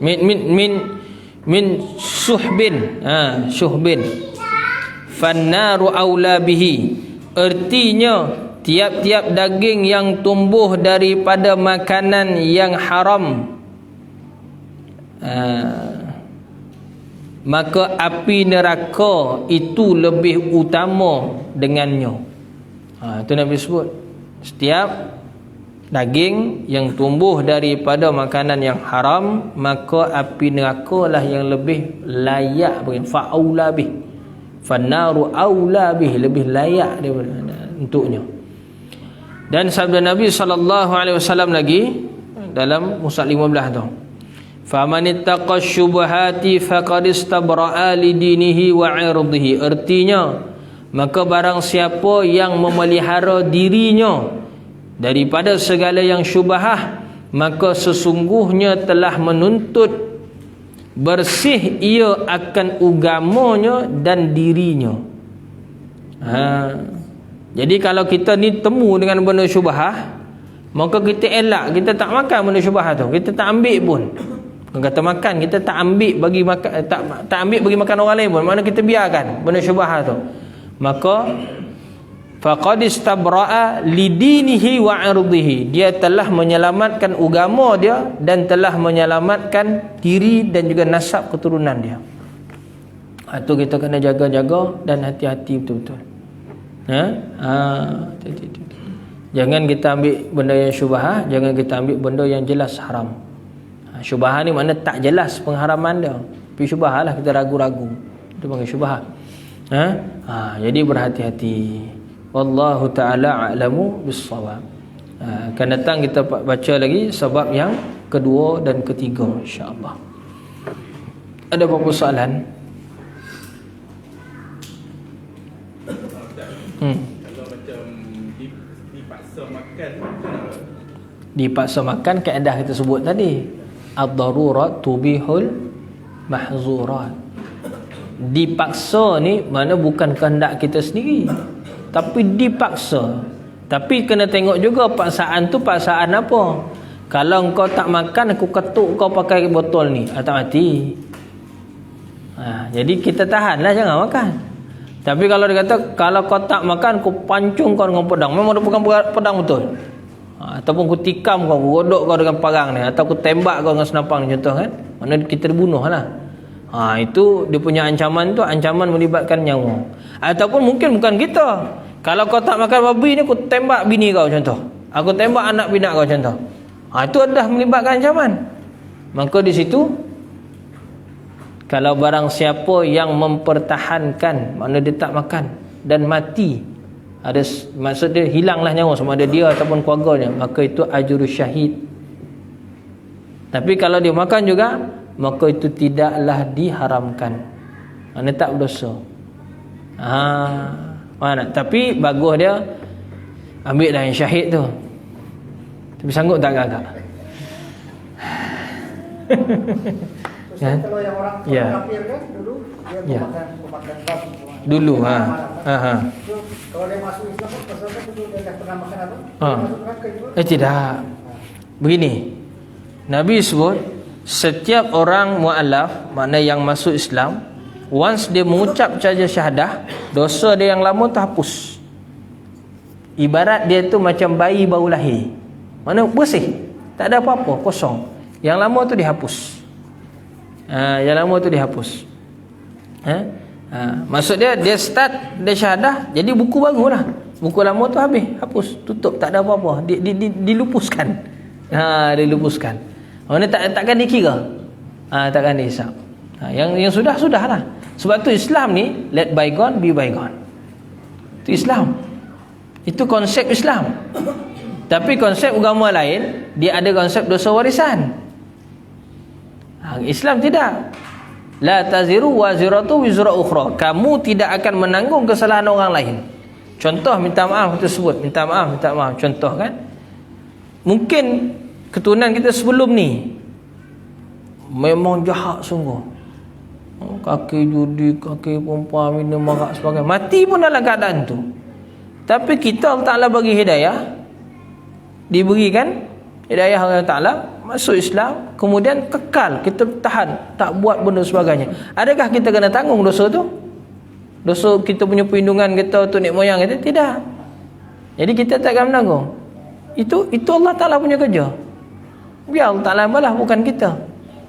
Min suhbin. Syuhbin. Fannaru aula bihi. Artinya tiap-tiap daging yang tumbuh daripada makanan yang haram, maka api neraka itu lebih utama dengannya. Itu Nabi sebut, setiap daging yang tumbuh daripada makanan yang haram, maka api neraka lah yang lebih layak bagi, fa'aula bih, fannaru aula bih, lebih layak daripada untuknya. Dan sabda Nabi SAW lagi dalam Mus'ab 15 tu, faman ittaqa syubhati faqad istabra'a li dinihi wa 'irdihi. Artinya, maka barang siapa yang memelihara dirinya daripada segala yang syubhah, maka sesungguhnya telah menuntut bersih ia akan agamanya dan dirinya. Jadi kalau kita ni temu dengan benda syubhah, maka kita elak, kita tak makan benda syubhah tu, kita tak ambil pun. Kata makan, kita tak ambil bagi makan, tak ambil bagi makan orang lain pun, mana kita biarkan benda syubhah tu. Maka faqad istabra'a lidinihi wa 'irdihi, dia telah menyelamatkan agama dia dan telah menyelamatkan diri dan juga nasab keturunan dia. Itu kita kena jaga-jaga dan hati-hati betul-betul. Jangan kita ambil benda yang syubhah, jangan kita ambil benda yang jelas haram. Syubhah ni makna tak jelas pengharaman dia, tapi syubhah lah kita ragu-ragu, itu panggil syubhah. Jadi berhati-hati. Wallahu ta'ala a'lamu bis-shawab. Akan datang kita baca lagi sebab yang kedua dan ketiga, insya-Allah. Ada apa-apa soalan? Kalau macam dipaksa makan, dipaksa makan, kaedah kita sebut tadi, ad-darurat tubihul mahzurat. Dipaksa ni mana bukan kehendak kita sendiri, tapi dipaksa. Tapi kena tengok juga paksaan tu paksaan apa. Kalau engkau tak makan, aku ketuk kau pakai botol ni, tak mati. Jadi kita tahanlah, jangan makan. Tapi kalau dia kata, kalau kau tak makan, aku pancung kau dengan pedang, memang dia bukan pedang betul. Ataupun aku tikam kau, aku godok kau dengan parang ni, atau aku tembak kau dengan senapang ni, contoh kan. Mana kita dibunuh lah. Itu dia punya ancaman tu, ancaman melibatkan nyawa. Ataupun mungkin bukan kita. Kalau kau tak makan babi ni, aku tembak bini kau, contoh. Aku tembak anak bina kau, contoh. Itu dah melibatkan ancaman. Maka di situ, kalau barang siapa yang mempertahankan, makna dia tak makan dan mati, ada maksud dia hilanglah nyawa, sama ada dia ataupun keluarganya, maka itu ajrul syahid. Tapi kalau dia makan juga, maka itu tidaklah diharamkan, makna tak berdosa. Mana? Tapi bagus dia ambil dah yang syahid tu. Tapi sanggup tak agak? Kan? Kalau yang orang kafir kan dulu dia makan babi dulu. Kalau dia masuk Islam kan pasalnya dulu dia dah pernah makan apa? Masuk neraka juga. Tidak. Begini. Nabi sebut setiap orang mualaf, makna yang masuk Islam, once dia mengucap saja syahadah, dosa dia yang lama tu hapus. Ibarat dia tu macam bayi baru lahir. Mana bersih, tak ada apa-apa, kosong. Yang lama tu dihapus. Yang lama tu dihapus. Maksud dia start dia syahadah, jadi buku baru lah. Buku lama tu habis, hapus, tutup, tak ada apa-apa, dilupuskan. Dilupuskan. Mana takkan dikira, takkan dihisap. Yang sudah lah. Sebab tu Islam ni, let bygone be bygone. Itu Islam. Itu konsep Islam. Tapi konsep agama lain, dia ada konsep dosa warisan. Islam tidak. La taziru waziratu wizra ukhra. Kamu tidak akan menanggung kesalahan orang lain. Contoh minta maaf kita sebut, minta maaf. Contoh kan? Mungkin keturunan kita sebelum ni memang jahat sungguh. Kaki judi, kaki perempuan, minum arak sebagainya, mati pun dalam keadaan tu. Tapi kita Allah Ta'ala bagi hidayah, diberikan hidayah Allah Ta'ala, masuk Islam, kemudian kekal, kita tahan, tak buat benda sebagainya. Adakah kita kena tanggung dosa tu? Dosa kita punya perlindungan kita untuk nenek moyang kita? Tidak. Jadi kita takkan menanggung. Itu Allah Ta'ala punya kerja. Biar Allah Ta'ala balas, bukan kita.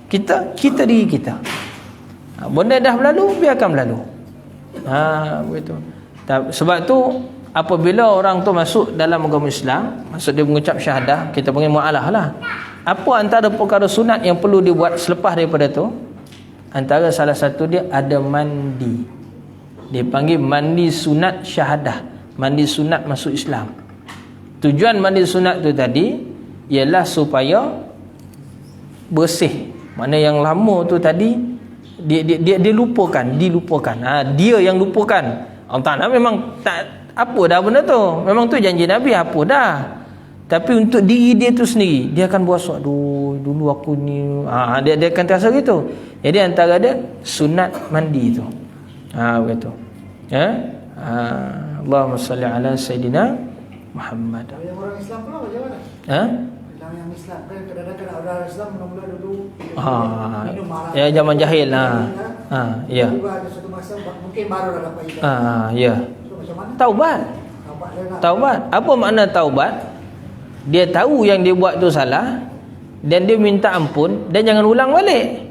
Kita diri kita. Benda dah berlalu, biarkan berlalu. Begitu. Sebab tu apabila orang tu masuk dalam agama Islam, maksud dia mengucap syahadah, kita panggil mu'alah lah. Apa antara perkara sunat yang perlu dibuat selepas daripada tu? Antara salah satu dia ada mandi. Dia panggil mandi sunat syahadah, mandi sunat masuk Islam. Tujuan mandi sunat tu tadi ialah supaya bersih. Mana yang lama tu tadi dia lupakan. Dia yang lupakan. Allah Ta'ala memang tak apa dah benda tu. Memang tu janji Nabi apa dah. Tapi untuk diri dia tu sendiri, dia akan berasa, aduh dulu aku ni, dia akan terasa gitu. Jadi antara dia sunat mandi tu. Begitu. Allahumma salli ala Sayyidina Muhammad. Yang orang Islam pula macam mana? Yang Islam kan kadang-kadang orang Islam mula-mula dulu minum arak. Ya zaman jahil ya. Tiba ada satu masa mungkin baru dah dapat hidayah. Ya. So macam mana? Taubat. Apa makna taubat? Dia tahu yang dia buat tu salah dan dia minta ampun dan jangan ulang balik.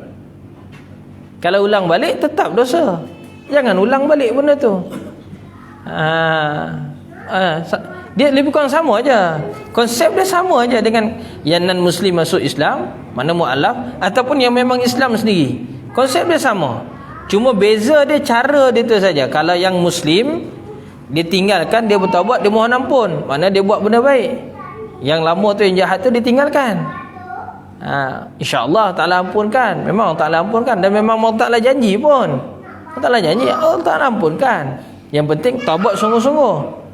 Kalau ulang balik tetap dosa. Jangan ulang balik benda tu. Dia lebih kurang sama aja. Konsep dia sama aja dengan yang non muslim masuk Islam, mana mualaf, ataupun yang memang Islam sendiri. Konsep dia sama. Cuma beza dia, cara dia tu saja. Kalau yang muslim, dia tinggalkan, dia bertaubat, dia mohon ampun, mana dia buat benda baik. Yang lama tu, yang jahat tu dia tinggalkan. InsyaAllah Ta'ala ampunkan. Memang Ta'ala ampunkan. Dan memang Allah Ta'ala janji pun. Allah Ta'ala janji, Allah Ta'ala ampunkan. Yang penting taubat sungguh-sungguh.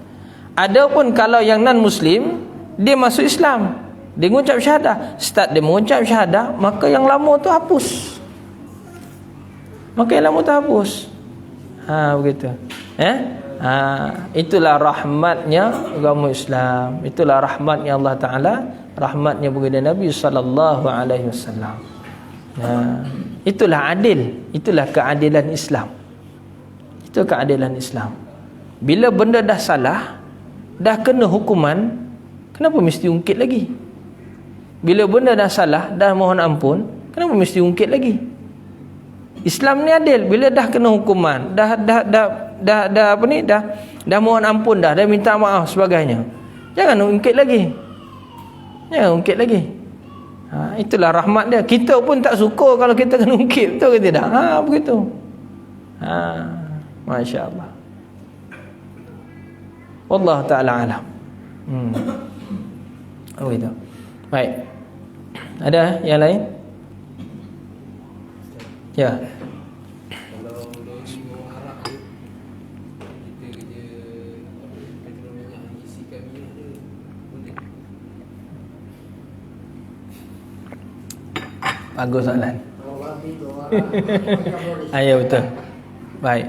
Adapun kalau yang non-muslim, dia masuk Islam, dia mengucap syahadah, start dia mengucap syahadah, maka yang lama tu hapus. Begitu. Itulah rahmatnya agama Islam. Itulah rahmatnya Allah Ta'ala, rahmatnya baginda Nabi sallallahu alaihi wasallam. Itulah adil. Itulah keadilan Islam. Itu keadilan Islam. Bila benda dah salah, dah kena hukuman, kenapa mesti ungkit lagi? Bila benda dah salah, dah mohon ampun, kenapa mesti ungkit lagi? Islam ni adil. Bila dah kena hukuman, dah mohon ampun dah minta maaf sebagainya, jangan ungkit lagi. Itulah rahmat dia. Kita pun tak suka kalau kita kena ungkit, betul ke tidak? Begitu. Masya-Allah. Wallahu ta'ala alam. Begitu. Baik. Ada yang lain? Ya. Kalau dari orang Arab tu, kita kerja petrol minyak, isikan minyak dia boleh. Bagus soalan. Ya betul. Baik.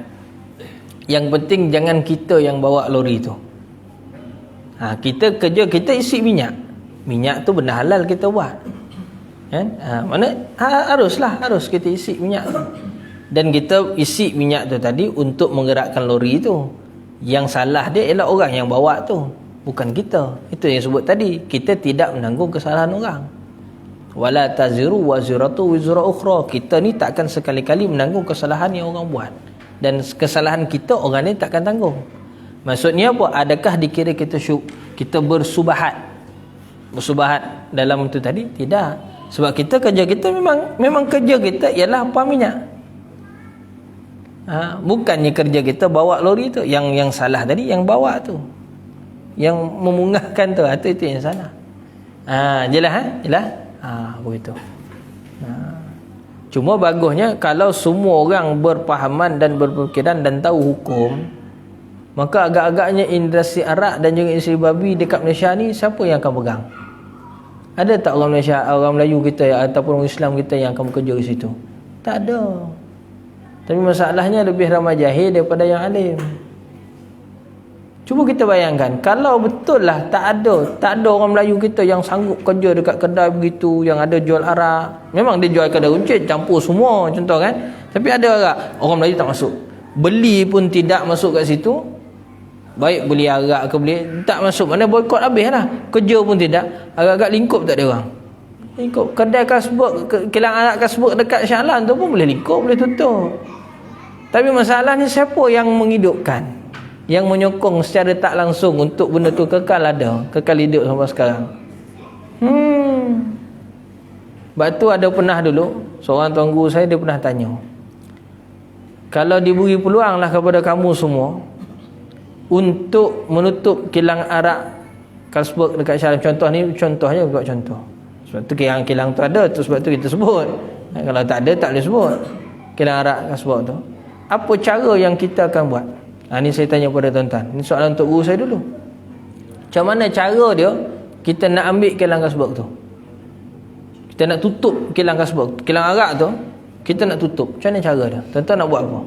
Yang penting jangan kita yang bawa lori tu. Kita kerja, kita isi minyak. Minyak tu benda halal kita buat. Kan? Harus kita isi minyak tu. Dan kita isi minyak tu tadi untuk menggerakkan lori tu. Yang salah dia ialah orang yang bawa tu, bukan kita. Itu yang sebut tadi, kita tidak menanggung kesalahan orang. Wala taziru waziratu wizra ukhra. Kita ni takkan sekali-kali menanggung kesalahan yang orang buat. Dan kesalahan kita orang ni takkan tanggung. Maksudnya apa? Adakah dikira kita bersubahat dalam itu tadi? Tidak. Sebab kerja kita memang kerja kita ialah pam minyak. Bukannya kerja kita bawa lori tu. Yang salah tadi yang bawa tu, yang memunggahkan tu, itu yang salah. Jelas begitu. Cuma bagusnya kalau semua orang berpahaman dan berfikiran dan tahu hukum, maka agak-agaknya industri arak dan juga industri babi dekat Malaysia ni siapa yang akan pegang? Ada tak orang Malaysia, orang Melayu kita ataupun orang Islam kita yang akan bekerja di situ? Tak ada. Tapi masalahnya lebih ramai jahil daripada yang alim. Cuba kita bayangkan, kalau betul lah tak ada orang Melayu kita yang sanggup kerja dekat kedai begitu, yang ada jual arak. Memang dia jual kedai runcit, campur semua contoh kan. Tapi ada orang Melayu tak masuk. Beli pun tidak masuk kat situ. Baik beli arak ke beli, tak masuk, mana boikot habis lah. Kerja pun tidak, agak-agak lingkup tak ada orang. Lingkup kedai kasbuk, kilang arak kasbuk dekat Shah Alam tu pun boleh lingkup, boleh tutup. Tapi masalahnya siapa yang menghidupkan, yang menyokong secara tak langsung untuk benda tu kekal ada, kekal hidup sampai sekarang. Sebab tu ada pernah dulu seorang tuan guru saya, dia pernah tanya, kalau diberi peluang lah kepada kamu semua untuk menutup kilang arak kasbuk dekat Shah Alam, contoh ni, contohnya buat contoh. Sebab tu kilang tu ada tu, sebab tu kita sebut. Kalau tak ada, tak boleh sebut kilang arak kasbuk tu. Apa cara yang kita akan buat? Ni saya tanya pada tuan-tuan. Ni soalan untuk guru saya dulu. Macam mana cara dia kita nak ambil kilang kasbuk tu? Kita nak tutup kilang kasbuk, kilang arak tu kita nak tutup. Macam mana cara dia? Tuan-tuan nak buat apa?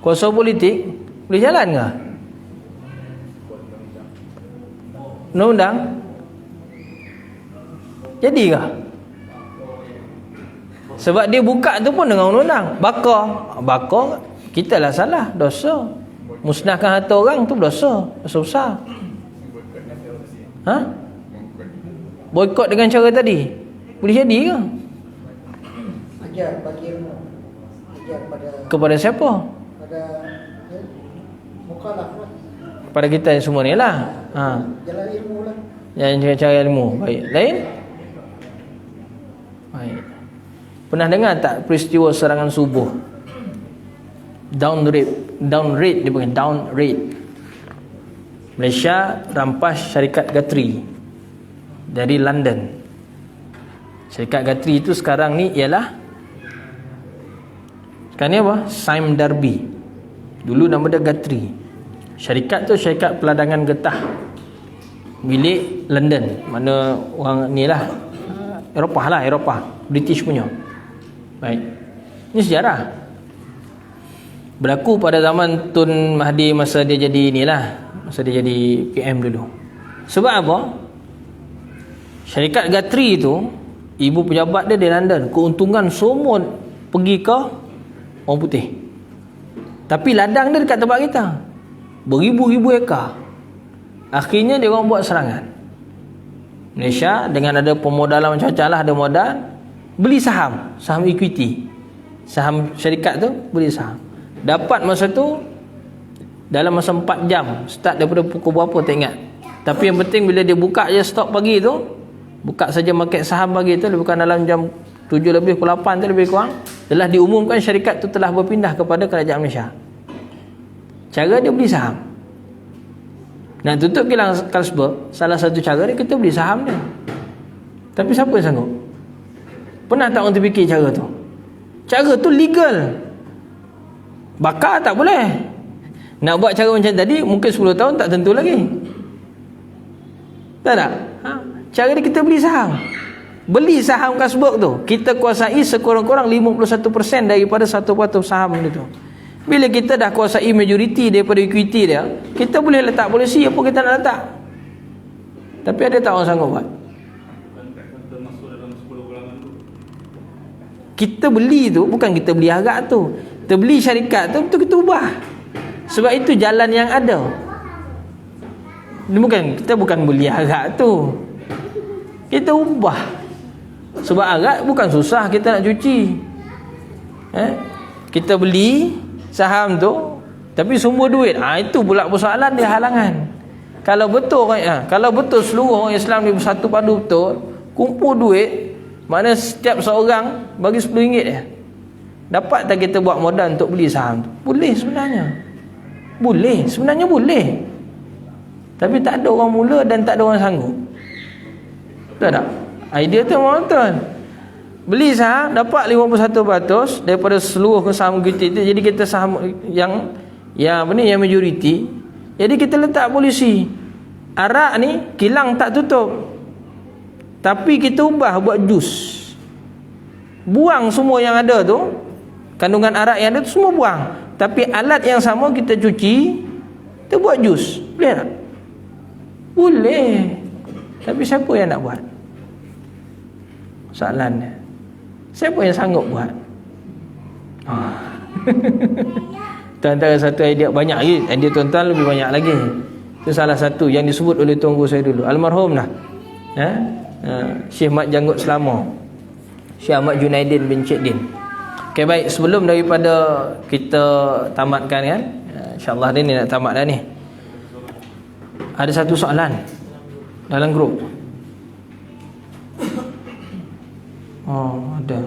Kuasa politik boleh jalan ke? Undang-undang jadi ke? Sebab dia buka tu pun dengan undang-undang. Bakar kita lah salah, dosa. Musnahkan harta orang tu dosa besar. Boikot dengan cara tadi boleh jadi ke? Ajar bagi ilmu. Ajar kepada siapa? pada mukhalaf lah. Kepada kita semua ni lah. Jalan ilmu lah. Yang cara ilmu. Baik. Lain? Baik. Pernah dengar tak peristiwa serangan subuh? Down rate dia bukan down rate. Malaysia rampas syarikat Gatri dari London. Syarikat Gatri itu sekarang ni ialah, sekarang ni apa? Sime Darby. Dulu nama dia Gatri. Syarikat tu syarikat peladangan getah milik London. Mana orang ni lah, Eropah, British punya. Baik. Ini sejarah. Berlaku pada zaman Tun Mahathir masa dia jadi inilah, masa dia jadi PM dulu. Sebab apa? Syarikat Gatri itu, ibu pejabat dia di London, keuntungan semua pergi ke orang putih. Tapi ladang dia dekat tempat kita, beribu-ribu ekar. Akhirnya dia orang buat serangan. Malaysia dengan ada pemodalan macam-macam lah, ada modal, beli saham equity, saham syarikat tu, beli saham. Dapat masa tu dalam masa 4 jam, start daripada pukul berapa tak ingat. Tapi yang penting bila dia buka je stok pagi tu, buka saja market saham pagi tu, bukan dalam jam 7 lebih pukul 8 tu lebih kurang, telah diumumkan syarikat tu telah berpindah kepada kerajaan Malaysia. Cara dia beli saham. Nak tutup kilang Carlsberg, salah satu cara dia kita beli saham dia. Tapi siapa yang sanggup? Pernah tak orang terfikir cara tu? Cara tu legal. Bakar tak boleh. Nak buat cara macam tadi mungkin 10 tahun tak tentu lagi. Tak? Cara dia kita beli saham. Beli saham Carlsberg tu, kita kuasai sekurang-kurang 51% daripada 1% saham dia tu. Bila kita dah kuasai majoriti daripada equity dia, kita boleh letak polisi apa kita nak letak. Tapi ada tak orang sanggup buat? Kita beli tu, bukan kita beli arak tu, kita beli syarikat tu, betul kita ubah. Sebab itu jalan yang ada. Kita bukan beli arak tu, kita ubah. Sebab arak bukan susah kita nak cuci. Kita beli saham tu, tapi semua duit, itu pula persoalan dia, halangan. Kalau betul seluruh orang Islam ni bersatu padu betul, kumpul duit, mana setiap seorang bagi RM10 je, dapat tak kita buat modal untuk beli saham tu? Boleh sebenarnya. Boleh. Tapi tak ada orang mula dan tak ada orang sanggup. Betul tak? Idea tu memang betul. Beli saham dapat 51% daripada seluruh saham kita itu. Jadi kita saham yang majoriti. Jadi kita letak polisi. Arak ni kilang tak tutup, tapi kita ubah buat jus. Buang semua yang ada tu, kandungan arak yang ada tu semua buang. Tapi alat yang sama kita cuci, Kita buat jus, boleh tak? Boleh. Tapi siapa yang nak buat? Soalannya, siapa yang sanggup buat? Antara satu idea, banyak lagi idea tuan-tuan, lebih banyak lagi. Itu salah satu yang disebut oleh tuanku saya dulu, almarhum dah, Syekh Mat Janggut Selama, Syekh Ahmad Junaidin bin Cik Din. Okay, baik, sebelum daripada kita tamatkan kan, insyaAllah ni nak tamat dah ni, ada satu soalan dalam grup. Ada.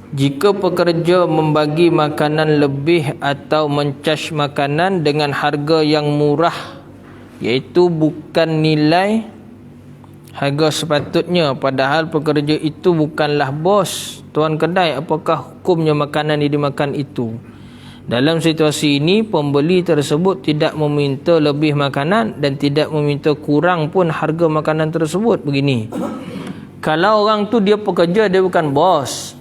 Jika pekerja membagi makanan lebih atau mencas makanan dengan harga yang murah, iaitu bukan nilai harga sepatutnya, padahal pekerja itu bukanlah bos, tuan kedai, apakah hukumnya makanan yang dimakan itu? Dalam situasi ini, pembeli tersebut tidak meminta lebih makanan dan tidak meminta kurang pun harga makanan tersebut. Begini, kalau orang tu dia pekerja, dia bukan bos,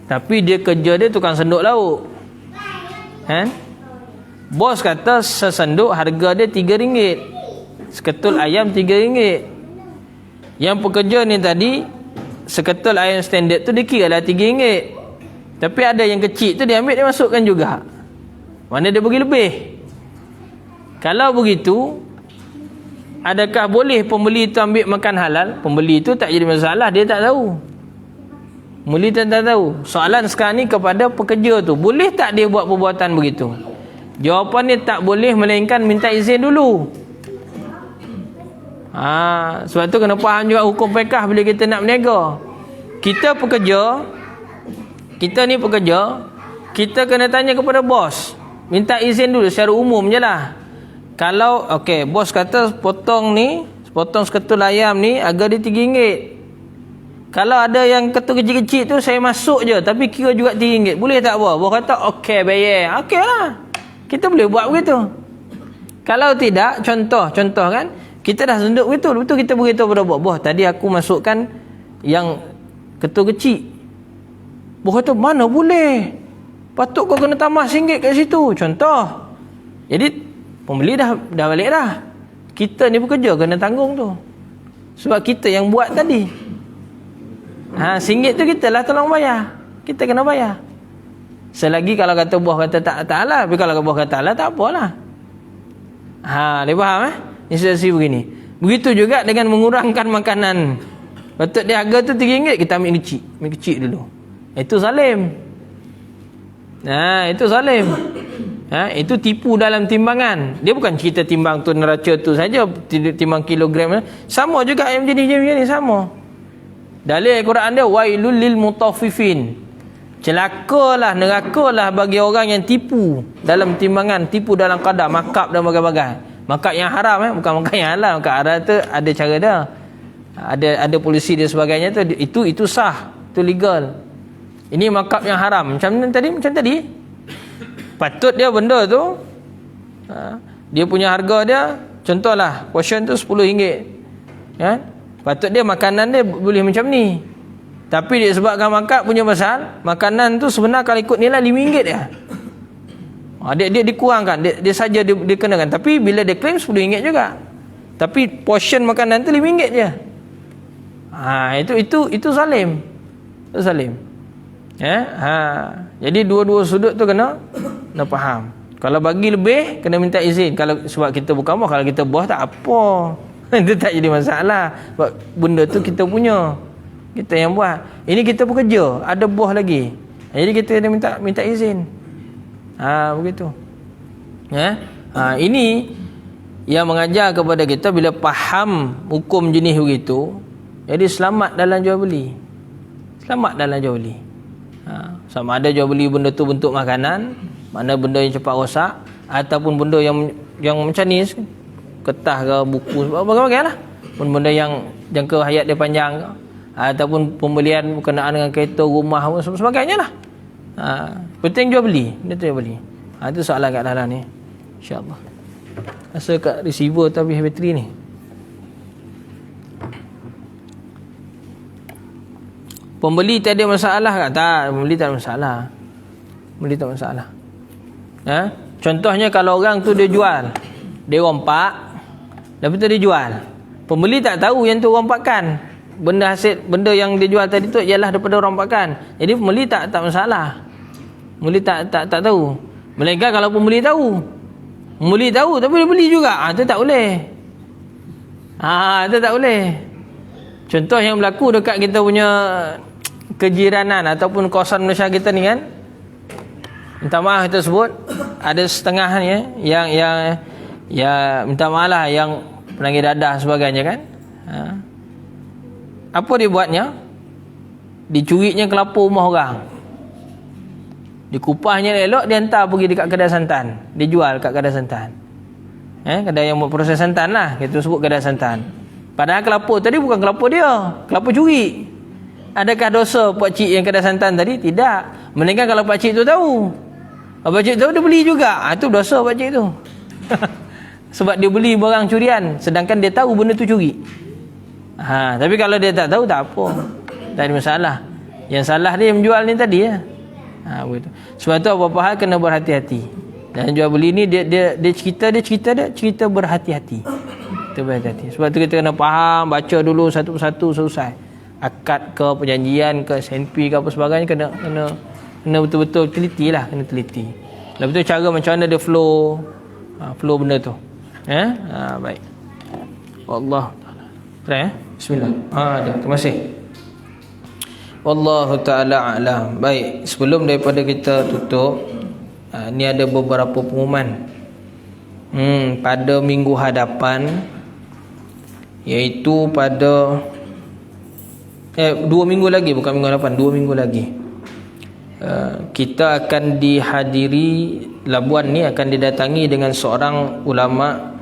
tapi dia kerja dia tukang senduk lauk, bos kata sesenduk harga dia RM3, seketul ayam RM3. Yang pekerja ni tadi, seketul ayam standard tu dia kira lah RM3, tapi ada yang kecil tu dia ambil, dia masukkan juga, mana dia bagi lebih. Kalau begitu, adakah boleh pembeli itu ambil makan halal? Pembeli itu tak jadi masalah, dia tak tahu. Pembeli tak tahu. Soalan sekarang ni kepada pekerja tu, boleh tak dia buat perbuatan begitu? Jawapannya tak boleh, melainkan minta izin dulu. Sebab tu kena faham juga hukum fiqh bila kita nak berniaga. Kita pekerja, kita ni pekerja, kita kena tanya kepada bos, minta izin dulu secara umum je lah. Kalau bos kata potong seketul ayam ni harga dia RM3. Kalau ada yang ketul kecil-kecil tu saya masuk je, tapi kira juga RM3, boleh tak bos? Bos kata bayar. Lah, kita boleh buat begitu. Kalau tidak, contoh kan, kita dah senduk betul kita beritahu pada bos, tadi aku masukkan yang ketul kecil. Bos kata mana boleh, patut kau kena tambah RM1 kat situ, contoh. Jadi pembeli dah balik dah. Kita ni bekerja kena tanggung tu, sebab kita yang buat tadi. RM1 tu kita lah tolong bayar, kita kena bayar. Selagi kalau kata bos kata tak halal, tapi kalau bos kata halal tak apalah. Dia faham Ini situasi begini. Begitu juga dengan mengurangkan makanan. Patut dia harga tu RM3, kita ambil kecil dulu. Itu zalim. Itu zalim. Itu tipu dalam timbangan. Dia bukan cerita timbang tu neraca tu saja, timbang kilogram. Sama juga yang jenis-jenis sama. Dalil Al-Quran dia, wailul lil mutaffifin. Celakalah, nerakalah bagi orang yang tipu dalam timbangan, tipu dalam qadar, makap dan bagai-bagai. Makap yang haram bukan makap yang halal. Makap haram tu ada cara dia. Ada polisi dia sebagainya tu, itu sah, itu legal. Ini makap yang haram. Macam tadi. Patut dia benda tu, dia punya harga dia, contohlah portion tu RM10, kan? Patut dia makanan dia boleh macam ni. Tapi dia sebabkan makap punya pasal, makanan tu sebenar kalau ikut nilai RM5 dia. Dia dikurangkan, dia saja dia kenakan. Tapi bila dia claim RM10 juga, tapi portion makanan tu RM5 je. Itu zalim. Itu zalim. Jadi dua-dua sudut tu kena faham. Kalau bagi lebih kena minta izin. Kalau sebab kita bukan bos, kalau kita bos tak apa. Itu tak jadi masalah. Sebab benda tu kita punya, kita yang buat. Ini kita bekerja, ada bos lagi. Jadi kita kena minta izin. Begitu. Ini yang mengajar kepada kita bila faham hukum jenis begitu, jadi selamat dalam jual beli. Sama ada jual beli benda tu bentuk makanan, mana benda yang cepat rosak, ataupun benda yang macam ni, kertas ke buku, bagai-bagai lah. Benda yang jangka hayat dia panjang ke, ataupun pembelian berkenaan dengan kereta, rumah, sebagainya lah. Penting jual beli, benda tu jual beli. Itu soalan kat dalam ni, insyaAllah. Rasa kat receiver tu habis bateri ni. Pembeli tak ada masalah ke? Tak, pembeli tak ada masalah. Contohnya kalau orang tu dia jual, dia rompak, lepas tu dia jual. Pembeli tak tahu yang tu rompakan. Benda yang dia jual tadi tu ialah daripada rompakan. Jadi pembeli tak masalah. Pembeli tak tahu. Melainkan kalau pembeli tahu. Pembeli tahu tapi dia beli juga. Tu tak boleh. Itu tak boleh. Contoh yang berlaku dekat kita punya kejiranan ataupun kawasan Malaysia kita ni kan, minta maaf kita sebut, ada setengahnya yang minta maaf lah, yang penagih dadah sebagainya kan. Apa dia buatnya? Dicurinya kelapa rumah orang, dikupasnya elok, dia hantar pergi dekat kedai santan, dia jual kat kedai santan. Kedai yang buat proses santan lah, kita sebut kedai santan. Padahal kelapa tadi bukan kelapa dia, kelapa curi. Adakah dosa pakcik yang kedai santan tadi? Tidak. Melainkan kalau pakcik tu tahu, pakcik tahu dia beli juga, itu dosa pakcik tu. Sebab dia beli barang curian, sedangkan dia tahu benda tu curi. Tapi kalau dia tak tahu, tak apa, tak ada masalah. Yang salah dia yang menjual ni tadi ya. Begitu. Sebab tu apa-apa hal kena berhati-hati. Dan jual beli ni dia cerita berhati-hati. Kita berhati-hati. Sebab tu kita kena faham, baca dulu satu persatu selesai. Akad ke, perjanjian ke, SNP ke apa sebagainya, kena betul-betul teliti lah, kena teliti. Lepas tu cara macam mana dia flow benda tu. Baik. Allah Taala. Bismillah. Terima kasih. Wallahu taala a'lam. Baik, sebelum daripada kita tutup, ni ada beberapa pengumuman. Pada minggu hadapan, iaitu pada 2 minggu lagi, bukan minggu hadapan, 2 minggu lagi, kita akan dihadiri, Labuan ni akan didatangi dengan seorang ulama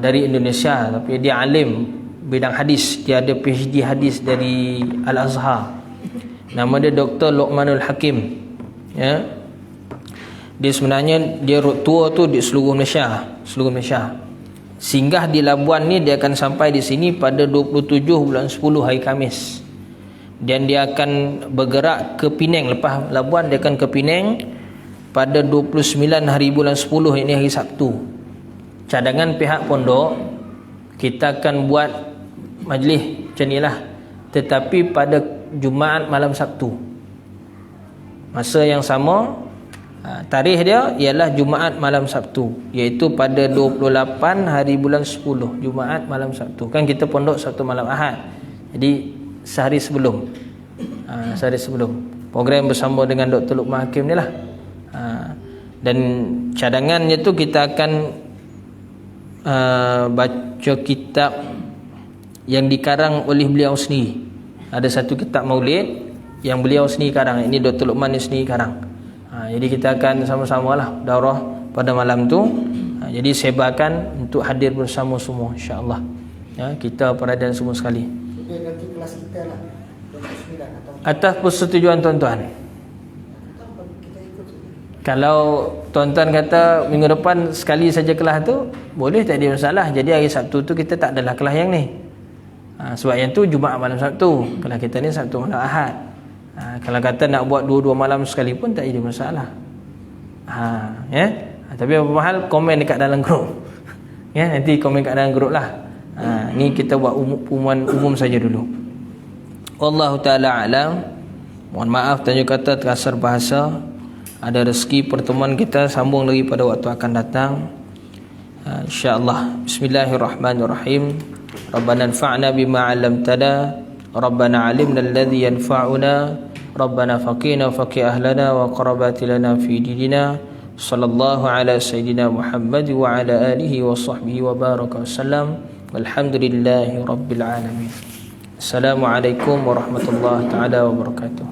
dari Indonesia, tapi dia alim bidang hadis. Dia ada PhD hadis dari Al-Azhar. Nama dia Dr. Luqmanul Hakim. Dia sebenarnya dia tour tu di seluruh Malaysia. Singgah di Labuan ni, dia akan sampai di sini pada 27 bulan 10 hari Khamis. Dan dia akan bergerak ke Penang. Lepas Labuan dia akan ke Penang pada 29 hari bulan 10, ini hari Sabtu. Cadangan pihak pondok, kita akan buat majlis macam inilah, tetapi pada Jumaat malam Sabtu. Masa yang sama, tarikh dia ialah Jumaat malam Sabtu, iaitu pada 28 hari bulan 10, Jumaat malam Sabtu. Kan kita pondok Sabtu malam Ahad, jadi sehari sebelum. Program bersama dengan Dr. Luqman Hakim ni lah. Dan cadangannya tu kita akan baca kitab yang dikarang oleh beliau sendiri. Ada satu kitab maulid yang beliau sendiri karang. Ini Dr. Luqman ni sendiri karang. Jadi kita akan sama-sama lah daurah pada malam tu. Jadi sebarkan untuk hadir bersama semua, insya-Allah. Kita perhatian semua sekali. Jadi nanti kelas kita lah 29 atau atas persetujuan tuan-tuan. kita ikut. Kalau tuan-tuan kata minggu depan sekali saja kelas tu, boleh, tak ada masalah. Jadi hari Sabtu tu kita tak adalah kelas yang ni. Sebab yang tu Jumaat malam Sabtu, kelas kita ni Sabtu malam Ahad. Kalau kata nak buat dua-dua malam sekali pun tak ada masalah. Tapi apa hal, komen dekat dalam grup. Nanti komen kat dalam grup lah. Ni kita buat pengumuman umum saja dulu. Wallahu taala alam. Mohon maaf tanya kata terasar bahasa. Ada rezeki pertemuan kita sambung lagi pada waktu akan datang, insya-Allah. Bismillahirrahmanirrahim. Rabbana anfa'na bima 'allamtana, Rabbana 'allimna alladhi yanfa'una, Rabbana faqina faqih ahlana wa qarabati lana fi dinina. Sallallahu ala sayyidina Muhammad wa ala alihi wa sahbihi wa baraka wasallam. Walhamdulillahi rabbil alamin. Assalamualaikum warahmatullahi taala wabarakatuh.